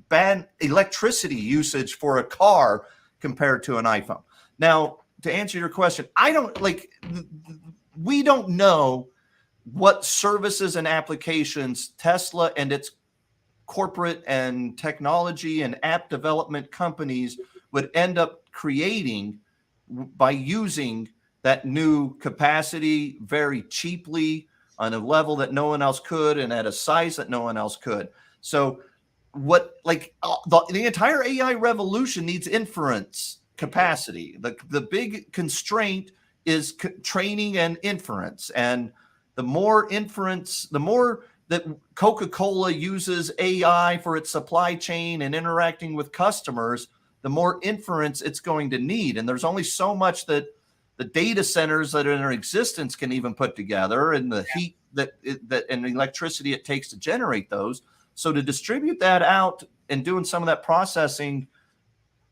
bad electricity usage for a car compared to an iPhone. Now, to answer your question, we don't know what services and applications Tesla and its corporate and technology and app development companies would end up creating by using that new capacity very cheaply on a level that no one else could and at a size that no one else could. So the entire AI revolution needs inference capacity. The big constraint is training and inference. And the more inference, the more that Coca-Cola uses AI for its supply chain and interacting with customers, the more inference it's going to need. And there's only so much that the data centers that are in existence can even put together, and the heat that and the electricity it takes to generate those. So to distribute that out and doing some of that processing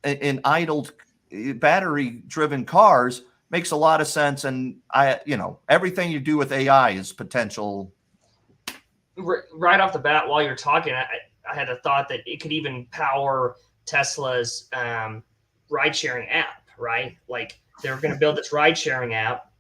in idled battery-driven cars makes a lot of sense. And everything you do with AI is potential. Right off the bat, while you're talking, I had a thought that it could even power Tesla's ride-sharing app, right? Like they're going to build this ride-sharing app,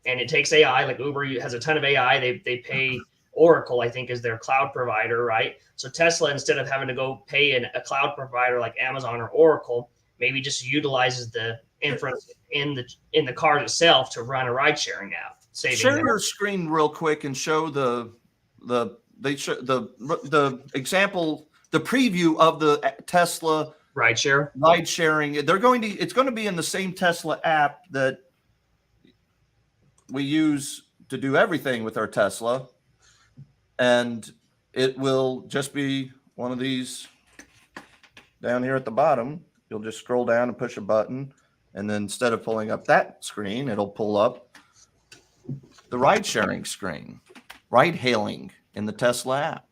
and it takes AI. Like Uber has a ton of AI. They pay Oracle, I think, is their cloud provider, right? So Tesla, instead of having to go pay a cloud provider like Amazon or Oracle, maybe just utilizes the inference in the car itself to run a ride-sharing app. Share your screen real quick and show the example, the preview of the Tesla ride sharing. It's going to be in the same Tesla app that we use to do everything with our Tesla. And it will just be one of these down here at the bottom. You'll just scroll down and push a button. And then instead of pulling up that screen, it'll pull up the ride sharing screen, ride hailing in the Tesla app.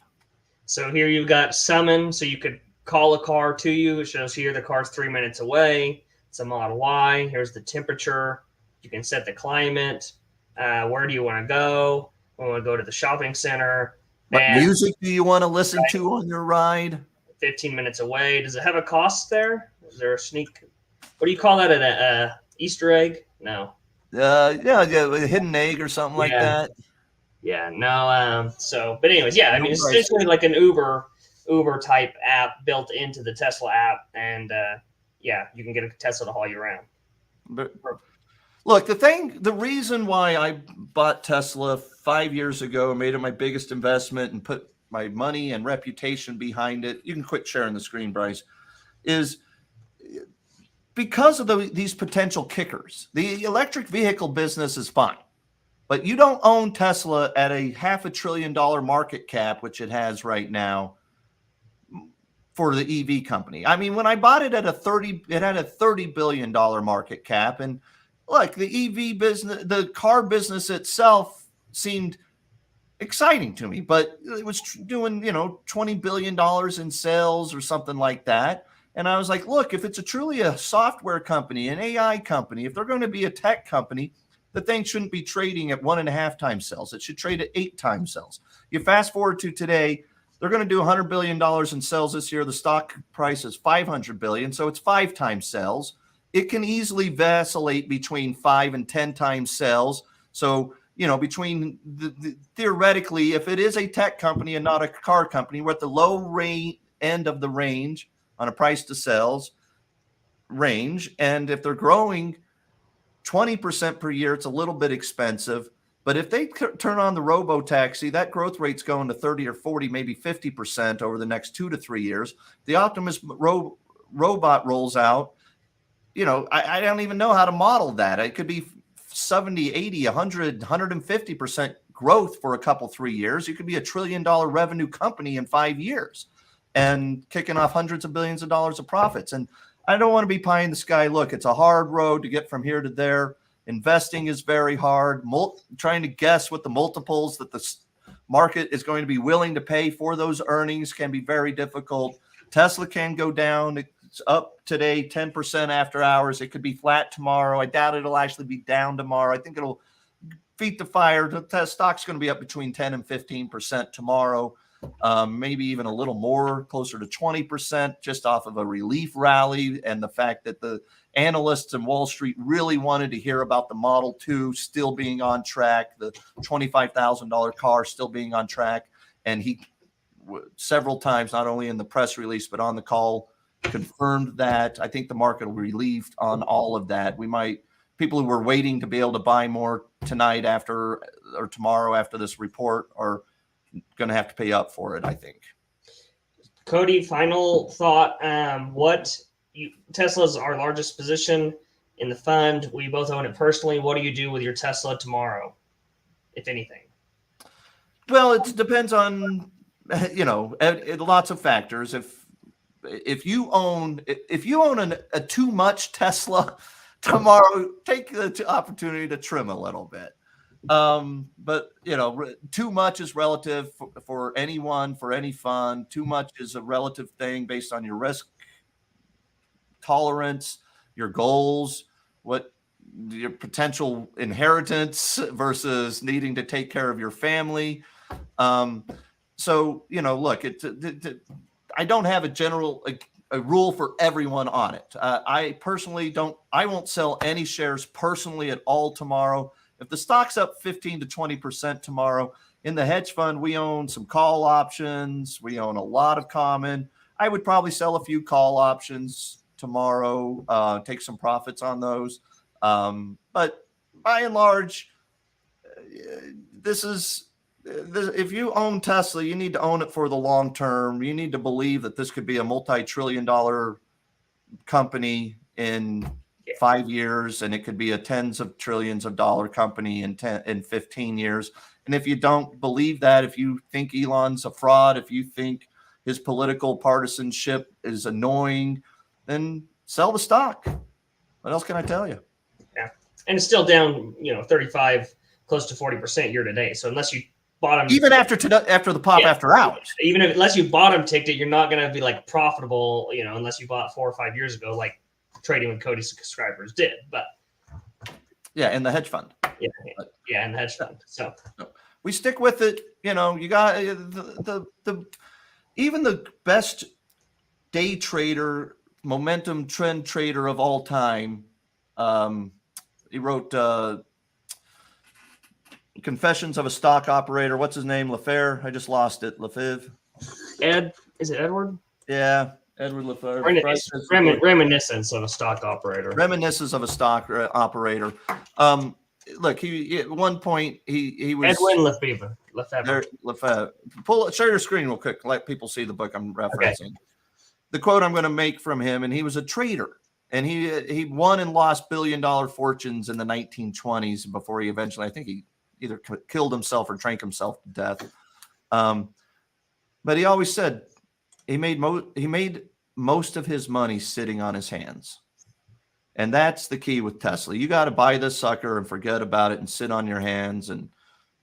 So here you've got summon, so you could call a car to you. It shows here the car's 3 minutes away. It's a Model Y. Here's the temperature. You can set the climate. Where do you want to go? We want to go to the shopping center. What music do you want to listen to on your ride? 15 minutes away. Does it have a cost there? Is there a sneak? What do you call that? An Easter egg? No. A hidden egg or something like that. Yeah, no. But anyways, yeah, I mean, it's essentially like an Uber type app built into the Tesla app, and you can get a Tesla to haul you around. But look, the reason why I bought Tesla 5 years ago and made it my biggest investment and put my money and reputation behind it, you can quit sharing the screen, Bryce, is because of these potential kickers. The electric vehicle business is fine, but you don't own Tesla at a $500 billion market cap, which it has right now for the EV company. I mean, when I bought it it had a $30 billion market cap. And look, the EV business, the car business itself seemed exciting to me, but it was doing, $20 billion in sales or something like that. And I was like, look, if it's truly a software company, an AI company, if they're going to be a tech company, the thing shouldn't be trading at 1.5 times sales. It should trade at 8 times sales. You fast forward to today, they're going to do $100 billion in sales this year. The stock price is $500 billion. So it's 5 times sales. It can easily vacillate between 5 and 10 times sales. So, between theoretically, if it is a tech company and not a car company, we're at the low end of the range on a price to sales range. And if they're growing 20% per year, it's a little bit expensive. But if they turn on the robo-taxi, that growth rate's going to 30 or 40, maybe 50% over the next 2 to 3 years. The Optimus robot rolls out. I don't even know how to model that. It could be 70, 80, 100, 150% growth for a couple, 3 years. You could be $1 trillion revenue company in 5 years and kicking off hundreds of billions of dollars of profits. And I don't want to be pie in the sky. Look, it's a hard road to get from here to there. Investing is very hard. Trying to guess what the multiples that the market is going to be willing to pay for those earnings can be very difficult. Tesla can go down It's up today, 10% after hours. It could be flat tomorrow. I doubt it'll actually be down tomorrow. I think it'll feet the fire. The stock's going to be up between 10 and 15% tomorrow. Maybe even a little more, closer to 20%, just off of a relief rally and the fact that the analysts in Wall Street really wanted to hear about the Model 2 still being on track, the $25,000 car still being on track. And he several times, not only in the press release, but on the call, confirmed that. I think the market will be relieved on all of that. People who were waiting to be able to buy more tonight after or tomorrow after this report are going to have to pay up for it, I think. Cody, final thought. Tesla's our largest position in the fund. We both own it personally. What do you do with your Tesla tomorrow, if anything? Well, it depends on, lots of factors. If you own a too much Tesla tomorrow, take the opportunity to trim a little bit. But too much is relative for anyone, for any fund. Too much is a relative thing based on your risk tolerance, your goals, what your potential inheritance versus needing to take care of your family. Look, I don't have a rule for everyone on it. I personally I won't sell any shares personally at all tomorrow. If the stock's up 15 to 20% tomorrow, in the hedge fund, we own some call options. We own a lot of common. I would probably sell a few call options tomorrow, take some profits on those. But by and large, if you own Tesla, you need to own it for the long term. You need to believe that this could be a multi-trillion-dollar company in 5 years, and it could be a tens of trillions of dollar company in 15 years. And if you don't believe that, if you think Elon's a fraud, if you think his political partisanship is annoying, then sell the stock. What else can I tell you? Yeah, and it's still down, 35, close to 40% year to date. So unless you bottom, even after the pop after hours, unless you bottom ticked it, you're not going to be like profitable, unless you bought 4 or 5 years ago, like trading with Cody subscribers did. But yeah, in the hedge fund. Yeah, in the hedge fund. So we stick with it. You got even the best day trader, momentum trend trader of all time. He wrote Confessions of a Stock Operator. What's his name? Lefebvre. I just lost it. Lefebvre. Is it Edward? Yeah, Edward Lefebvre. Reminiscence of a stock operator. Reminiscence of a stock operator. Look, he at one point he was Edwin Lefebvre. Share your screen real quick. Let people see the book I'm referencing. Okay. The quote I'm going to make from him, and he was a trader, and he won and lost billion-dollar fortunes in the 1920s before he eventually, I think he either killed himself or drank himself to death. But he always said he made most of his money sitting on his hands. And that's the key with Tesla. You got to buy this sucker and forget about it and sit on your hands and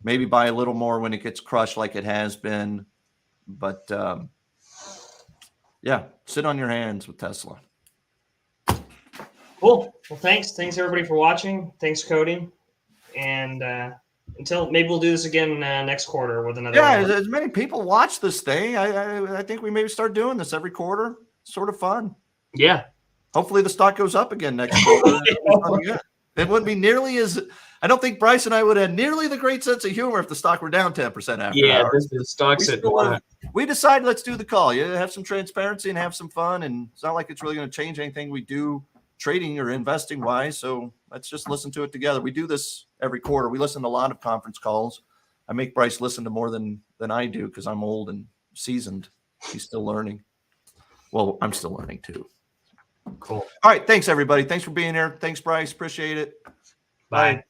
maybe buy a little more when it gets crushed like it has been. But yeah, sit on your hands with Tesla. Cool. Well, thanks everybody for watching. Thanks, Cody. And until maybe we'll do this again next quarter with another. Yeah, as many people watch this thing, I think we maybe start doing this every quarter. Sort of fun. Yeah. Hopefully the stock goes up again next quarter. It wouldn't be nearly as. I don't think Bryce and I would have nearly the great sense of humor if the stock were down 10% after hours. The stock's at. We decided let's do the call. Have some transparency and have some fun, and it's not like it's really going to change anything we do trading or investing wise. So let's just listen to it together. We do this every quarter. We listen to a lot of conference calls. I make Bryce listen to more than I do because I'm old and seasoned. He's still learning. Well, I'm still learning too. Cool. All right. Thanks, everybody. Thanks for being here. Thanks, Bryce. Appreciate it. Bye.